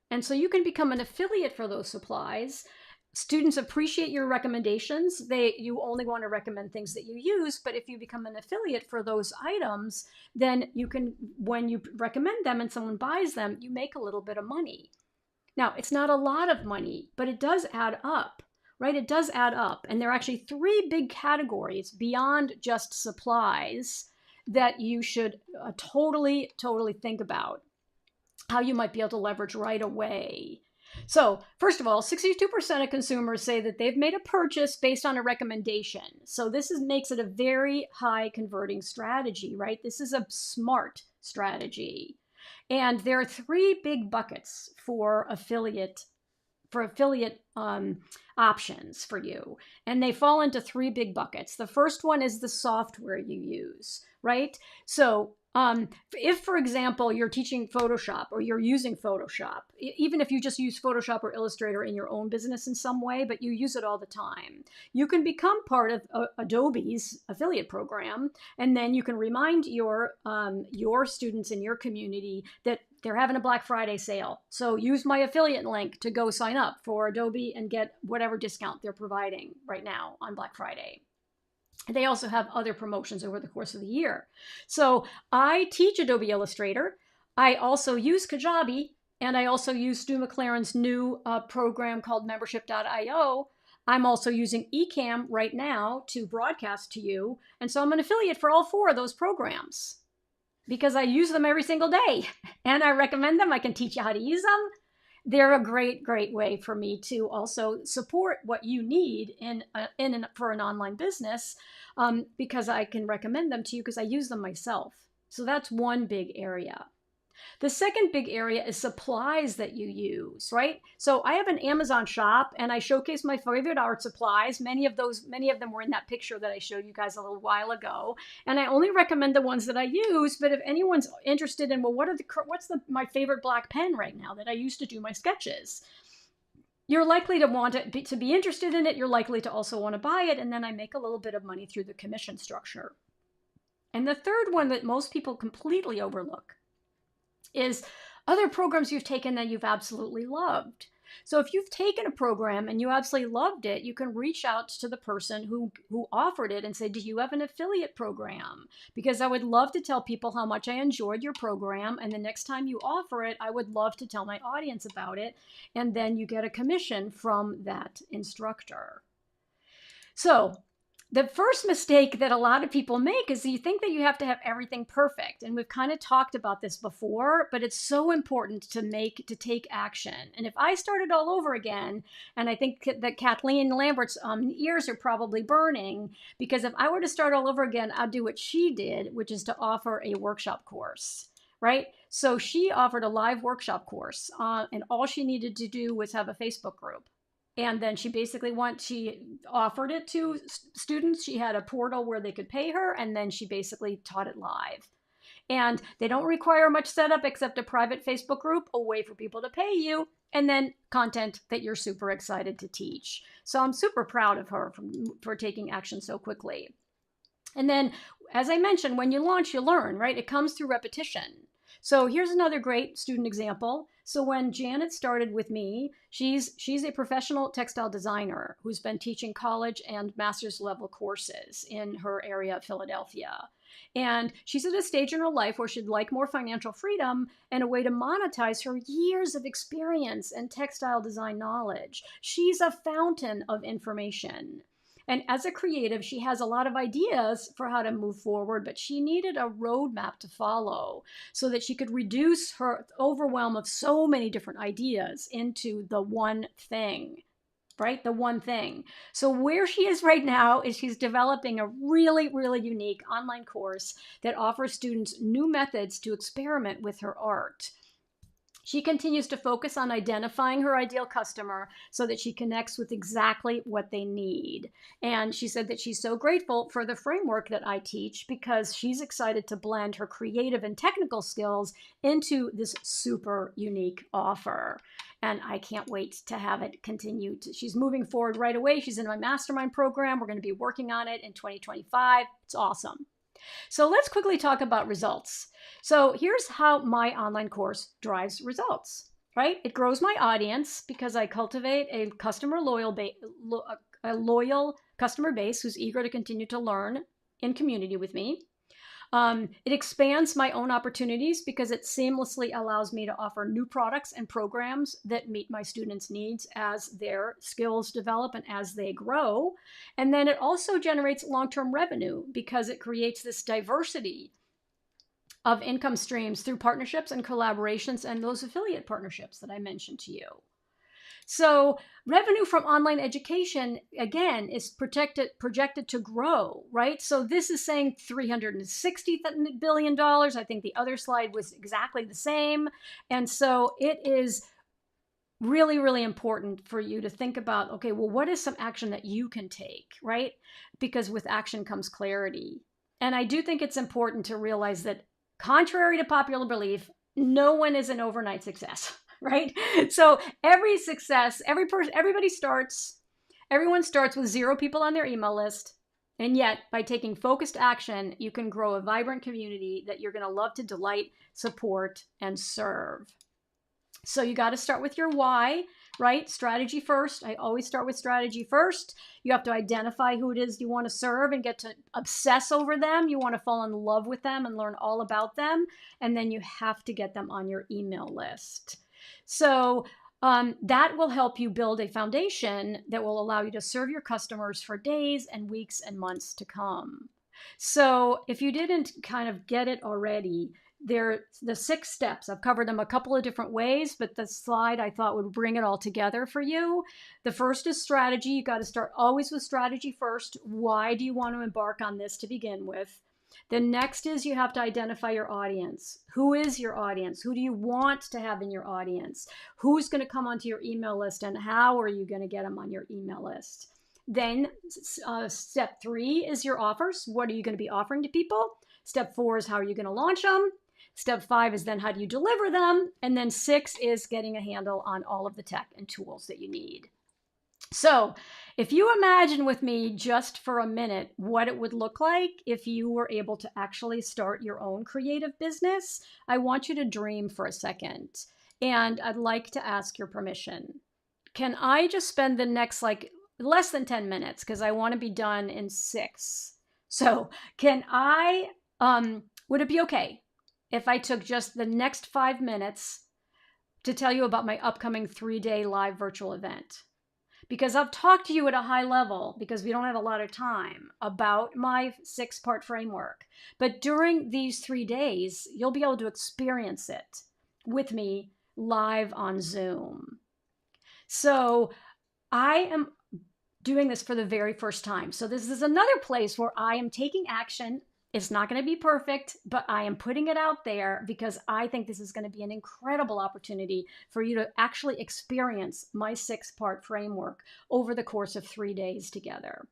And so you can become an affiliate for those supplies. Students appreciate your recommendations. You only want to recommend things that you use, but if you become an affiliate for those items, then you can, when you recommend them and someone buys them, you make a little bit of money. Now, it's not a lot of money, but it does add up, right? It does add up. And there are actually 3 big categories beyond just supplies that you should totally think about how you might be able to leverage right away. So first of all, 62% of consumers say that they've made a purchase based on a recommendation. So this makes it a very high converting strategy, right? This is a smart strategy. And there are 3 big buckets for affiliate options for you. And they fall into 3 big buckets. The first one is the software you use, right? So if, for example, you're teaching Photoshop or you're using Photoshop, even if you just use Photoshop or Illustrator in your own business in some way, but you use it all the time, you can become part of Adobe's affiliate program. And then you can remind your students in your community that they're having a Black Friday sale. So use my affiliate link to go sign up for Adobe and get whatever discount they're providing right now on Black Friday. They also have other promotions over the course of the year. So I teach Adobe Illustrator. I also use Kajabi, and I also use Stu McLaren's new program called membership.io. I'm also using Ecamm right now to broadcast to you. And so I'm an affiliate for all 4 of those programs because I use them every single day and I recommend them. I can teach you how to use them. They're a great way for me to also support what you need for an online business because I can recommend them to you because I use them myself. So that's one big area. The second big area is supplies that you use, right? So I have an Amazon shop and I showcase my favorite art supplies. Many of them were in that picture that I showed you guys a little while ago. And I only recommend the ones that I use, but if anyone's interested in, well, what's my favorite black pen right now that I use to do my sketches? You're likely to want to be interested in it. You're likely to also want to buy it. And then I make a little bit of money through the commission structure. And the third one that most people completely overlook is other programs you've taken that you've absolutely loved. So if you've taken a program and you absolutely loved it, you can reach out to the person who offered it and say, do you have an affiliate program? Because I would love to tell people how much I enjoyed your program. And the next time you offer it, I would love to tell my audience about it. And then you get a commission from that instructor. So the first mistake that a lot of people make is you think that you have to have everything perfect. And we've kind of talked about this before, but it's so important to take action. And if I started all over again, and I think that Kathleen Lambert's ears are probably burning, because if I were to start all over again, I'd do what she did, which is to offer a workshop course. Right? So she offered a live workshop course, and all she needed to do was have a Facebook group. And then she offered it to students. She had a portal where they could pay her, and then she basically taught it live. And they don't require much setup except a private Facebook group, a way for people to pay you, and then content that you're super excited to teach. So I'm super proud of her for taking action so quickly. And then, as I mentioned, when you launch, you learn, right? It comes through repetition. So here's another great student example. So when Janet started with me, she's a professional textile designer who's been teaching college and master's level courses in her area of Philadelphia. And she's at a stage in her life where she'd like more financial freedom and a way to monetize her years of experience and textile design knowledge. She's a fountain of information. And as a creative, she has a lot of ideas for how to move forward, but she needed a roadmap to follow so that she could reduce her overwhelm of so many different ideas into the one thing, right? The one thing. So where she is right now is she's developing a really, really unique online course that offers students new methods to experiment with her art. She continues to focus on identifying her ideal customer so that she connects with exactly what they need. And she said that she's so grateful for the framework that I teach because she's excited to blend her creative and technical skills into this super unique offer. And I can't wait to have it continue. She's moving forward right away. She's in my mastermind program. We're going to be working on it in 2025. It's awesome. So let's quickly talk about results. So here's how my online course drives results, right? It grows my audience because I cultivate a loyal customer base who's eager to continue to learn in community with me. It expands my own opportunities because it seamlessly allows me to offer new products and programs that meet my students' needs as their skills develop and as they grow. And then it also generates long-term revenue because it creates this diversity of income streams through partnerships and collaborations and those affiliate partnerships that I mentioned to you. So revenue from online education, again, is projected to grow, right? So this is saying $360 billion. I think the other slide was exactly the same. And so it is really, really important for you to think about, okay, well, what is some action that you can take, right? Because with action comes clarity. And I do think it's important to realize that contrary to popular belief, no one is an overnight success. Right? So every success, everyone starts with 0 people on their email list. And yet by taking focused action, you can grow a vibrant community that you're going to love to delight, support, and serve. So you got to start with your why, right? Strategy first. I always start with strategy first. You have to identify who it is you want to serve and get to obsess over them. You want to fall in love with them and learn all about them. And then you have to get them on your email list. So that will help you build a foundation that will allow you to serve your customers for days and weeks and months to come. So if you didn't kind of get it already, they're the 6 steps. I've covered them a couple of different ways, but the slide I thought would bring it all together for you. The first is strategy. You got to start always with strategy first. Why do you want to embark on this to begin with? The next is you have to identify your audience. Who is your audience? Who do you want to have in your audience? Who's going to come onto your email list, and how are you going to get them on your email list? Then step 3 is your offers. What are you going to be offering to people? Step 4 is how are you going to launch them? Step 5 is then how do you deliver them? And then 6 is getting a handle on all of the tech and tools that you need. So if you imagine with me just for a minute what it would look like if you were able to actually start your own creative business, I want you to dream for a second. And I'd like to ask your permission. Can I just spend the next less than 10 minutes because I want to be done in 6. So can I, would it be okay if I took just the next 5 minutes to tell you about my upcoming 3-day live virtual event? Because I've talked to you at a high level, because we don't have a lot of time, about my 6-part framework. But during these 3 days, you'll be able to experience it with me live on Zoom. So I am doing this for the very first time. So this is another place where I am taking action. It's not going to be perfect, but I am putting it out there because I think this is going to be an incredible opportunity for you to actually experience my 6-part framework over the course of 3 days together.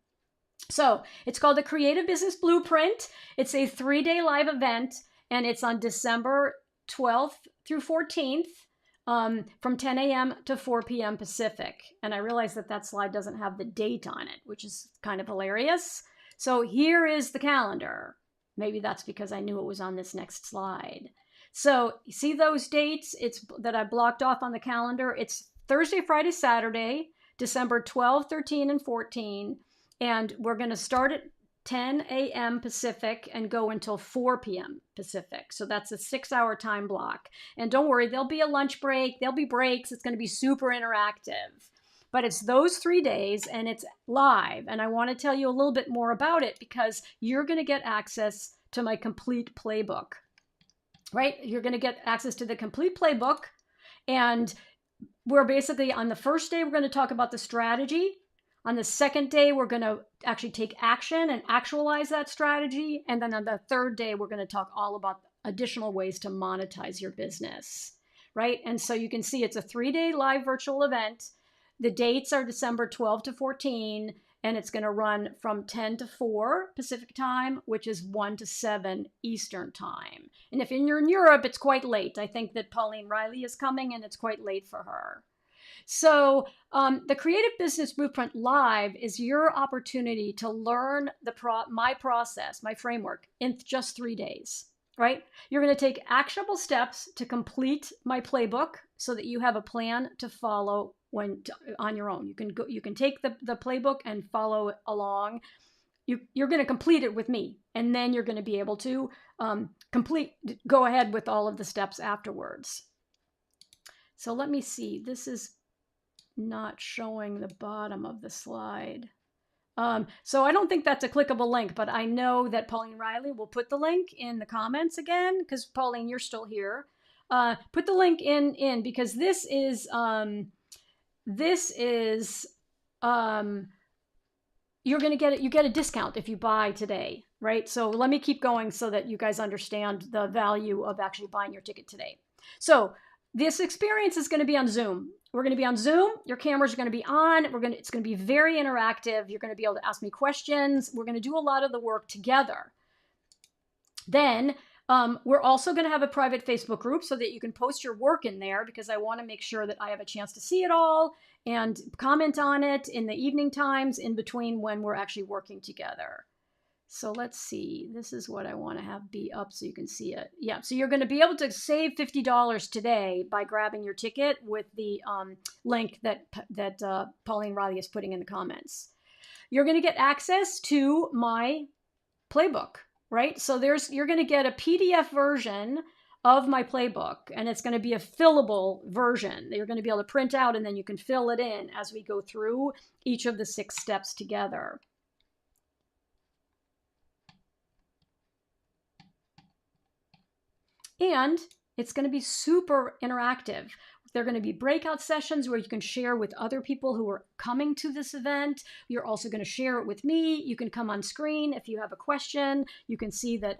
So it's called the Creative Business Blueprint. It's a 3-day live event, and it's on December 12th through 14th. From 10 a.m. to 4 p.m. Pacific. And I realize that slide doesn't have the date on it, which is kind of hilarious. So here is the calendar. Maybe that's because I knew it was on this next slide. So you see those dates that I blocked off on the calendar? It's Thursday, Friday, Saturday, December 12, 13, and 14. And we're going to start at 10 a.m. Pacific and go until 4 p.m. Pacific. So that's a 6-hour time block. And don't worry, there'll be a lunch break. There'll be breaks. It's going to be super interactive. But it's those 3 days and it's live. And I want to tell you a little bit more about it because you're going to get access to my complete playbook, right? You're going to get access to the complete playbook. And we're basically, on the first day, we're going to talk about the strategy. On the second day, we're going to actually take action and actualize that strategy. And then on the third day, we're going to talk all about additional ways to monetize your business, right? And so you can see it's a 3-day live virtual event. The dates are December 12 to 14, and it's going to run from 10 to 4 Pacific time, which is 1 to 7 Eastern time. And if you're in Europe, it's quite late. I think that Pauline Riley is coming, and it's quite late for her. So the Creative Business Blueprint Live is your opportunity to learn my process, my framework, in just 3 days, right? You're going to take actionable steps to complete my playbook so that you have a plan to follow on your own. You can take the playbook and follow along. You're going to complete it with me, and then you're going to be able to go ahead with all of the steps afterwards. So let me see. This is not showing the bottom of the slide. So I don't think that's a clickable link, but I know that Pauline Riley will put the link in the comments again, because Pauline, you're still here. Put the link in because this is you're going to get it. You get a discount if you buy today, right? So let me keep going so that you guys understand the value of actually buying your ticket today. So this experience is going to be on Zoom. We're going to be on Zoom. Your cameras are going to be on. It's going to be very interactive. You're going to be able to ask me questions. We're going to do a lot of the work together. Then we're also going to have a private Facebook group so that you can post your work in there, because I want to make sure that I have a chance to see it all and comment on it in the evening times in between when we're actually working together. So let's see, this is what I want to have be up so you can see it. Yeah, so you're going to be able to save $50 today by grabbing your ticket with the link that Pauline Riley is putting in the comments. You're going to get access to my playbook, right? So you're going to get a PDF version of my playbook, and it's going to be a fillable version that you're going to be able to print out, and then you can fill it in as we go through each of the 6 steps together. And it's going to be super interactive. There are going to be breakout sessions where you can share with other people who are coming to this event. You're also going to share it with me. You can come on screen if you have a question. You can see that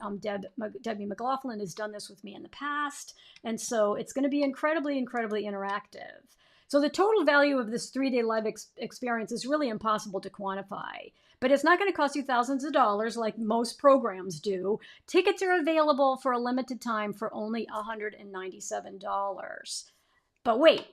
Debbie McLaughlin has done this with me in the past. And so it's going to be incredibly, incredibly interactive. So the total value of this 3-day live experience is really impossible to quantify. But it's not going to cost you thousands of dollars like most programs do. Tickets are available for a limited time for only $197. But wait.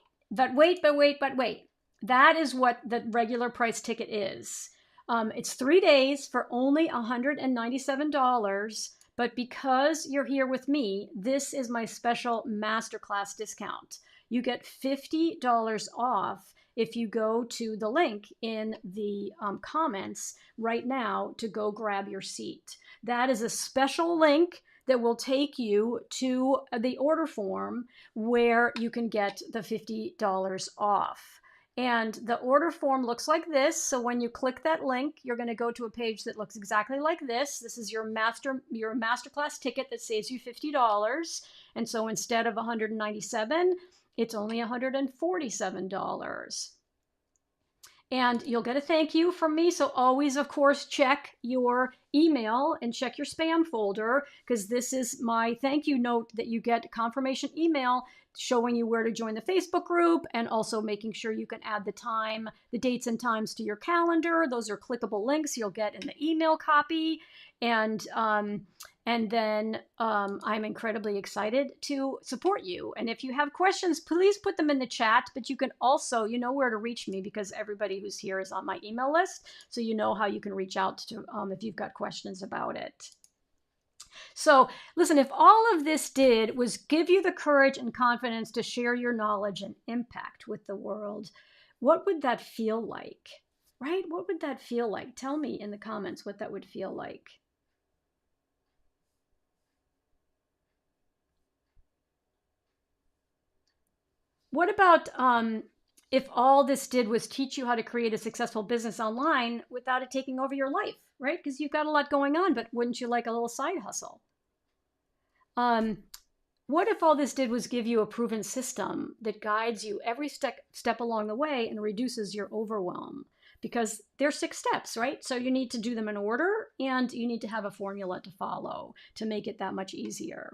That is what the regular price ticket is. It's 3 days for only $197. But because you're here with me, this is my special masterclass discount. You get $50 off if you go to the link in the comments right now to go grab your seat. That is a special link that will take you to the order form where you can get the $50 off. And the order form looks like this. So when you click that link, you're going to go to a page that looks exactly like this. This is your masterclass ticket that saves you $50. And so instead of $197, it's only $147. And you'll get a thank you from me. So always, of course, check your email and check your spam folder, because this is my thank you note that you get confirmation email showing you where to join the Facebook group, and also making sure you can add the dates and times to your calendar. Those are clickable links you'll get in the email copy. And then I'm incredibly excited to support you. And if you have questions, please put them in the chat. But you can also, you know where to reach me, because everybody who's here is on my email list. So you know how you can reach out to if you've got questions about it. So listen, if all of this did was give you the courage and confidence to share your knowledge and impact with the world, what would that feel like? Right? What would that feel like? Tell me in the comments what that would feel like. What about if all this did was teach you how to create a successful business online without it taking over your life, right? Because you've got a lot going on, but wouldn't you like a little side hustle? What if all this did was give you a proven system that guides you every step along the way and reduces your overwhelm? Because there's 6 steps, right? So you need to do them in order, and you need to have a formula to follow to make it that much easier.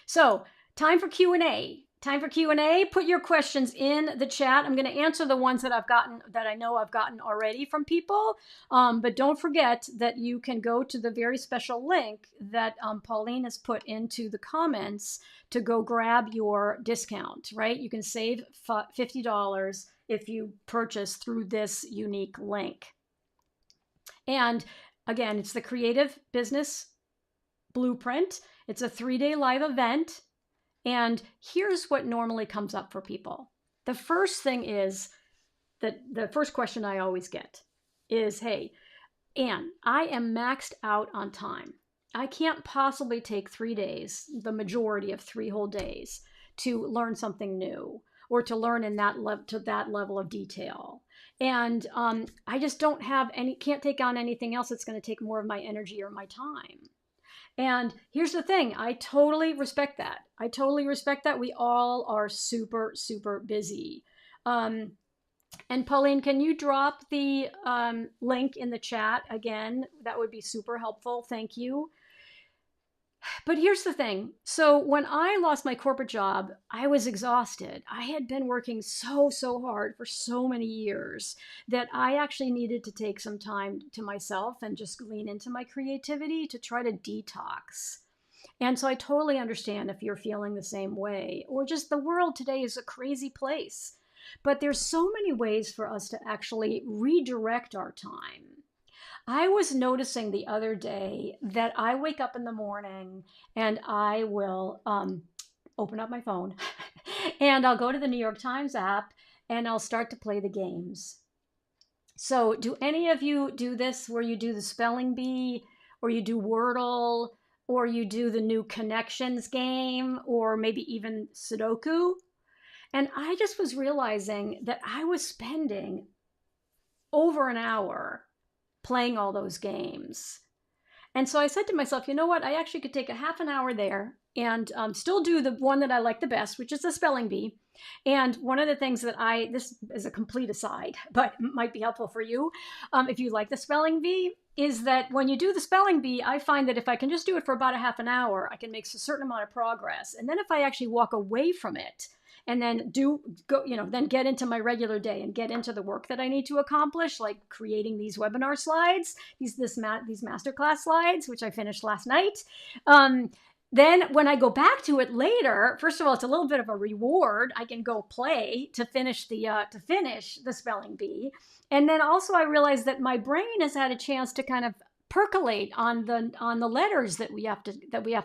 So time for Q&A. Put your questions in the chat. I'm going to answer the ones that I know I've gotten already from people. But don't forget that you can go to the very special link that Pauline has put into the comments to go grab your discount, right? You can save $50 if you purchase through this unique link. And again, it's the Creative Business Blueprint. It's a 3-day live event. And here's what normally comes up for people. The first thing is that the first question I always get is, hey, Anne, I am maxed out on time. I can't possibly take 3 days, the majority of 3 whole days, to learn something new or to learn to that level of detail. And I just can't take on anything else that's going to take more of my energy or my time. And here's the thing, I totally respect that. We all are super, super busy. And Pauline, can you drop the link in the chat again? That would be super helpful. Thank you. But here's the thing. So when I lost my corporate job, I was exhausted. I had been working so hard for so many years that I actually needed to take some time to myself and just lean into my creativity to try to detox. And so I totally understand if you're feeling the same way, or just the world today is a crazy place. But there's so many ways for us to actually redirect our time. I was noticing the other day that I wake up in the morning and I will open up my phone and I'll go to the New York Times app and I'll start to play the games. So do any of you do this where you do the spelling bee, or you do Wordle, or you do the new connections game, or maybe even Sudoku? And I just was realizing that I was spending over an hour playing all those games. And so I said to myself, you know what? I actually could take a half an hour there and still do the one that I like the best, which is the spelling bee. And one of the things that this is a complete aside, but might be helpful for you if you like the spelling bee, is that when you do the spelling bee, I find that if I can just do it for about a half an hour, I can make a certain amount of progress. And then if I actually walk away from it, and then then get into my regular day and get into the work that I need to accomplish, like creating these webinar slides, these masterclass slides, which I finished last night, Then when I go back to it later, first of all, it's a little bit of a reward. I can go play to finish the spelling bee. And then also I realized that my brain has had a chance to kind of percolate on the letters that we have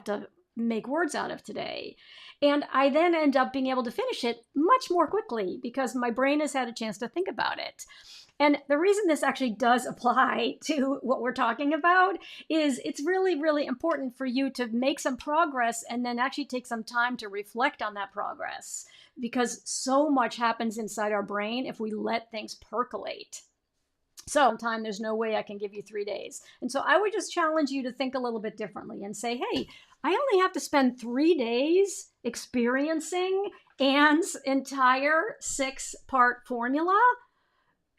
to make words out of today. And I then end up being able to finish it much more quickly because my brain has had a chance to think about it. And the reason this actually does apply to what we're talking about is it's really, really important for you to make some progress and then actually take some time to reflect on that progress, because so much happens inside our brain if we let things percolate. So sometimes there's no way I can give you 3 days. And so I would just challenge you to think a little bit differently and say, hey, I only have to spend 3 days experiencing Anne's entire 6-part formula.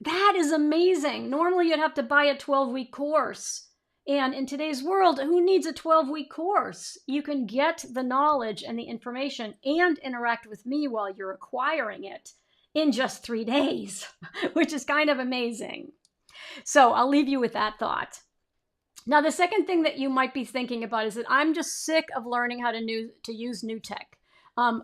That is amazing. Normally you'd have to buy a 12-week course. And in today's world, who needs a 12-week course? You can get the knowledge and the information and interact with me while you're acquiring it in just 3 days, which is kind of amazing. So I'll leave you with that thought. Now, the second thing that you might be thinking about is that I'm just sick of learning how to use new tech.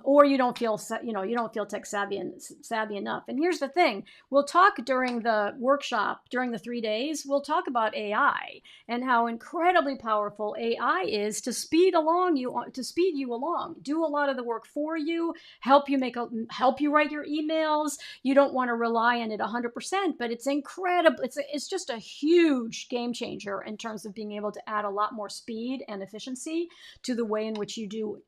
Or you don't feel tech savvy enough. And here's the thing: we'll talk during the workshop, during the 3 days. We'll talk about AI and how incredibly powerful AI is to speed you along, do a lot of the work for you, help you write your emails. You don't want to rely on it 100%, but it's incredible. It's just a huge game changer in terms of being able to add a lot more speed and efficiency to the way in which you do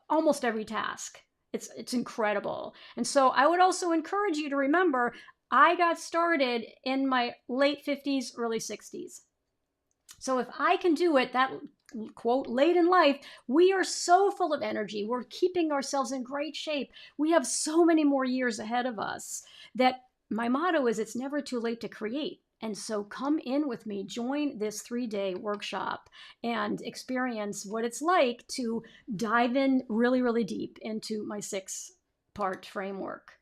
almost every task. It's incredible. And so I would also encourage you to remember, I got started in my late 50s, early 60s. So if I can do it that quote late in life, we are so full of energy. We're keeping ourselves in great shape. We have so many more years ahead of us that my motto is it's never too late to create. And so come in with me, join this 3-day workshop and experience what it's like to dive in really, really deep into my 6-part framework.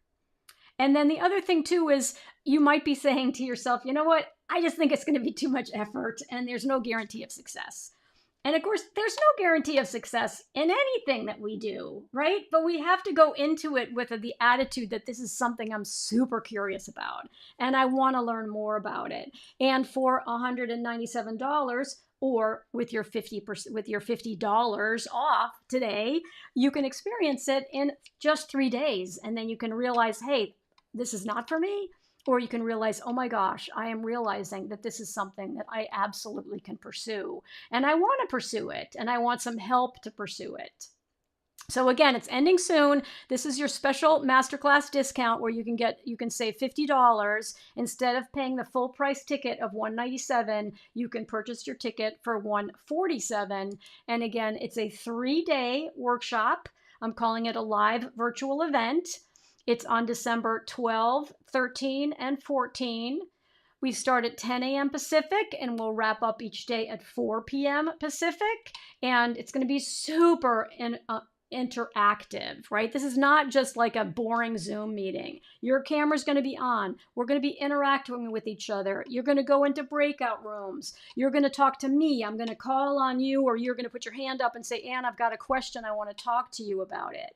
And then the other thing too is you might be saying to yourself, you know what? I just think it's going to be too much effort and there's no guarantee of success. And of course, there's no guarantee of success in anything that we do, right? But we have to go into it with the attitude that this is something I'm super curious about and I want to learn more about it. And for $197 or with your $50 off today, you can experience it in just 3 days. And then you can realize, hey, this is not for me. Or you can realize, oh my gosh, I am realizing that this is something that I absolutely can pursue. And I want to pursue it. And I want some help to pursue it. So again, it's ending soon. This is your special masterclass discount where you can save $50. Instead of paying the full price ticket of $197, you can purchase your ticket for $147. And again, it's a 3-day workshop. I'm calling it a live virtual event. It's on December 12, 13, and 14. We start at 10 a.m. Pacific and we'll wrap up each day at 4 p.m. Pacific. And it's going to be super interactive, right? This is not just like a boring Zoom meeting. Your camera's going to be on. We're going to be interacting with each other. You're going to go into breakout rooms. You're going to talk to me. I'm going to call on you, or you're going to put your hand up and say, Anne, I've got a question. I want to talk to you about it.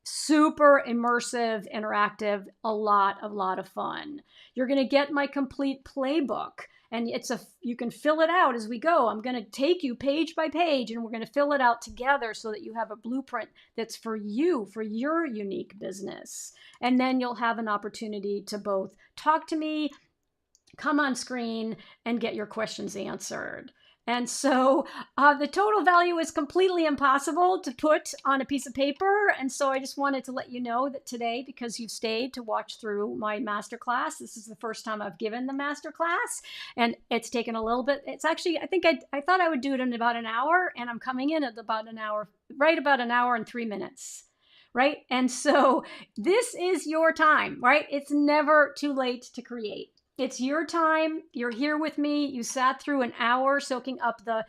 Super immersive, interactive, a lot of fun. You're going to get my complete playbook, and you can fill it out as we go. I'm going to take you page by page, and we're going to fill it out together so that you have a blueprint that's for you, for your unique business. And then you'll have an opportunity to both talk to me, come on screen, and get your questions answered. And so the total value is completely impossible to put on a piece of paper. And so I just wanted to let you know that today, because you've stayed to watch through my masterclass, this is the first time I've given the masterclass. And it's taken a little bit. It's actually, I thought I would do it in about an hour. And I'm coming in at about an hour and 3 minutes. Right? And so this is your time, right? It's never too late to create. It's your time. You're here with me. You sat through an hour soaking up the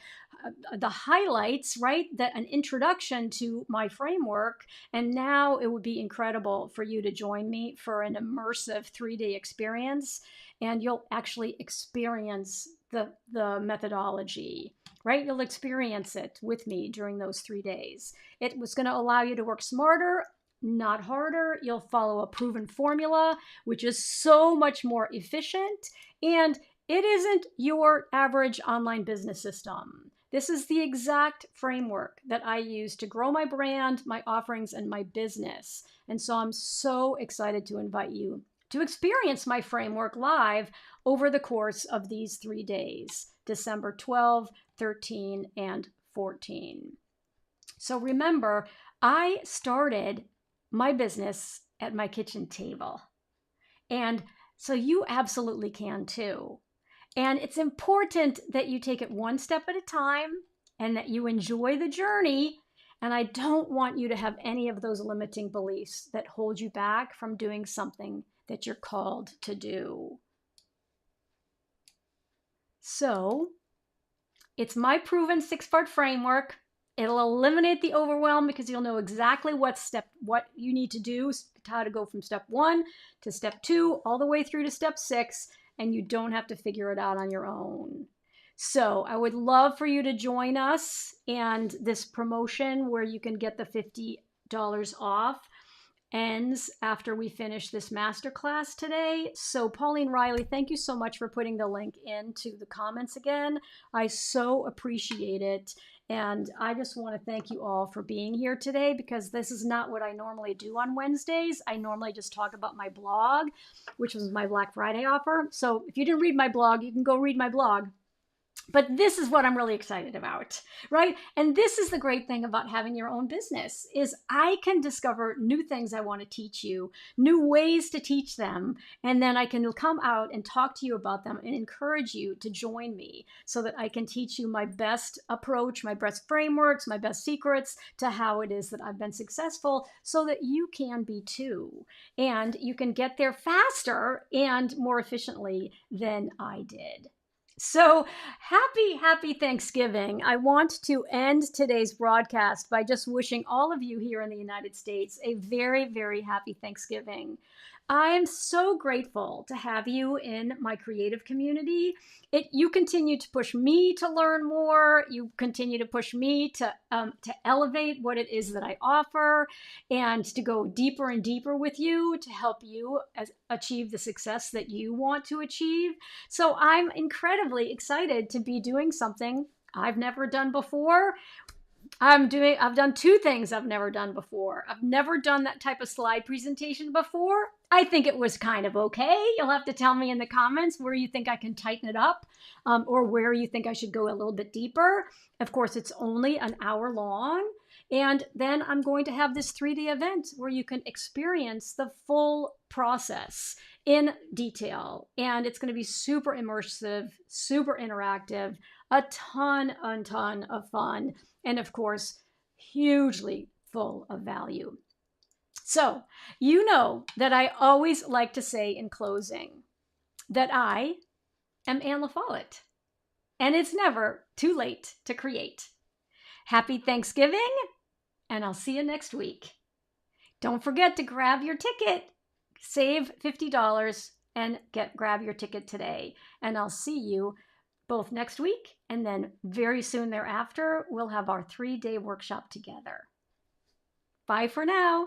highlights, right? An introduction to my framework. And now it would be incredible for you to join me for an immersive 3-day experience. And you'll actually experience the methodology, right? You'll experience it with me during those 3 days. It was going to allow you to work smarter, not harder. You'll follow a proven formula, which is so much more efficient. And it isn't your average online business system. This is the exact framework that I use to grow my brand, my offerings, and my business. And so I'm so excited to invite you to experience my framework live over the course of these 3 days, December 12, 13, and 14. So remember, I started my business at my kitchen table. And so you absolutely can too. And it's important that you take it one step at a time and that you enjoy the journey. And I don't want you to have any of those limiting beliefs that hold you back from doing something that you're called to do. So it's my proven 6-part framework. It'll eliminate the overwhelm because you'll know exactly what you need to do, how to go from step 1 to step 2, all the way through to step 6, and you don't have to figure it out on your own. So I would love for you to join us, and this promotion where you can get the $50 off ends after we finish this masterclass today. So Pauline Riley, thank you so much for putting the link into the comments again. I so appreciate it. And I just want to thank you all for being here today, because this is not what I normally do on Wednesdays. I normally just talk about my blog, which was my Black Friday offer. So if you didn't read my blog, you can go read my blog. But this is what I'm really excited about, right? And this is the great thing about having your own business, is I can discover new things I want to teach you, new ways to teach them, and then I can come out and talk to you about them and encourage you to join me so that I can teach you my best approach, my best frameworks, my best secrets to how it is that I've been successful, so that you can be too. And you can get there faster and more efficiently than I did. So happy Thanksgiving. I want to end today's broadcast by just wishing all of you here in the United States a very, very happy Thanksgiving. I am so grateful to have you in my creative community. You continue to push me to learn more. You continue to push me to elevate what it is that I offer, and to go deeper and deeper with you to help you achieve the success that you want to achieve. So I'm incredibly excited to be doing something I've never done before. I've done 2 things I've never done before. I've never done that type of slide presentation before. I think it was kind of okay. You'll have to tell me in the comments where you think I can tighten it up, or where you think I should go a little bit deeper. Of course, it's only an hour long. And then I'm going to have this 3-day event where you can experience the full process in detail. And it's going to be super immersive, super interactive, a ton of fun, and of course, hugely full of value. So, you know that I always like to say in closing that I am Anne La Follette, and it's never too late to create. Happy Thanksgiving, and I'll see you next week. Don't forget to grab your ticket, save $50, and grab your ticket today. And I'll see you both next week, and then very soon thereafter, we'll have our 3-day workshop together. Bye for now.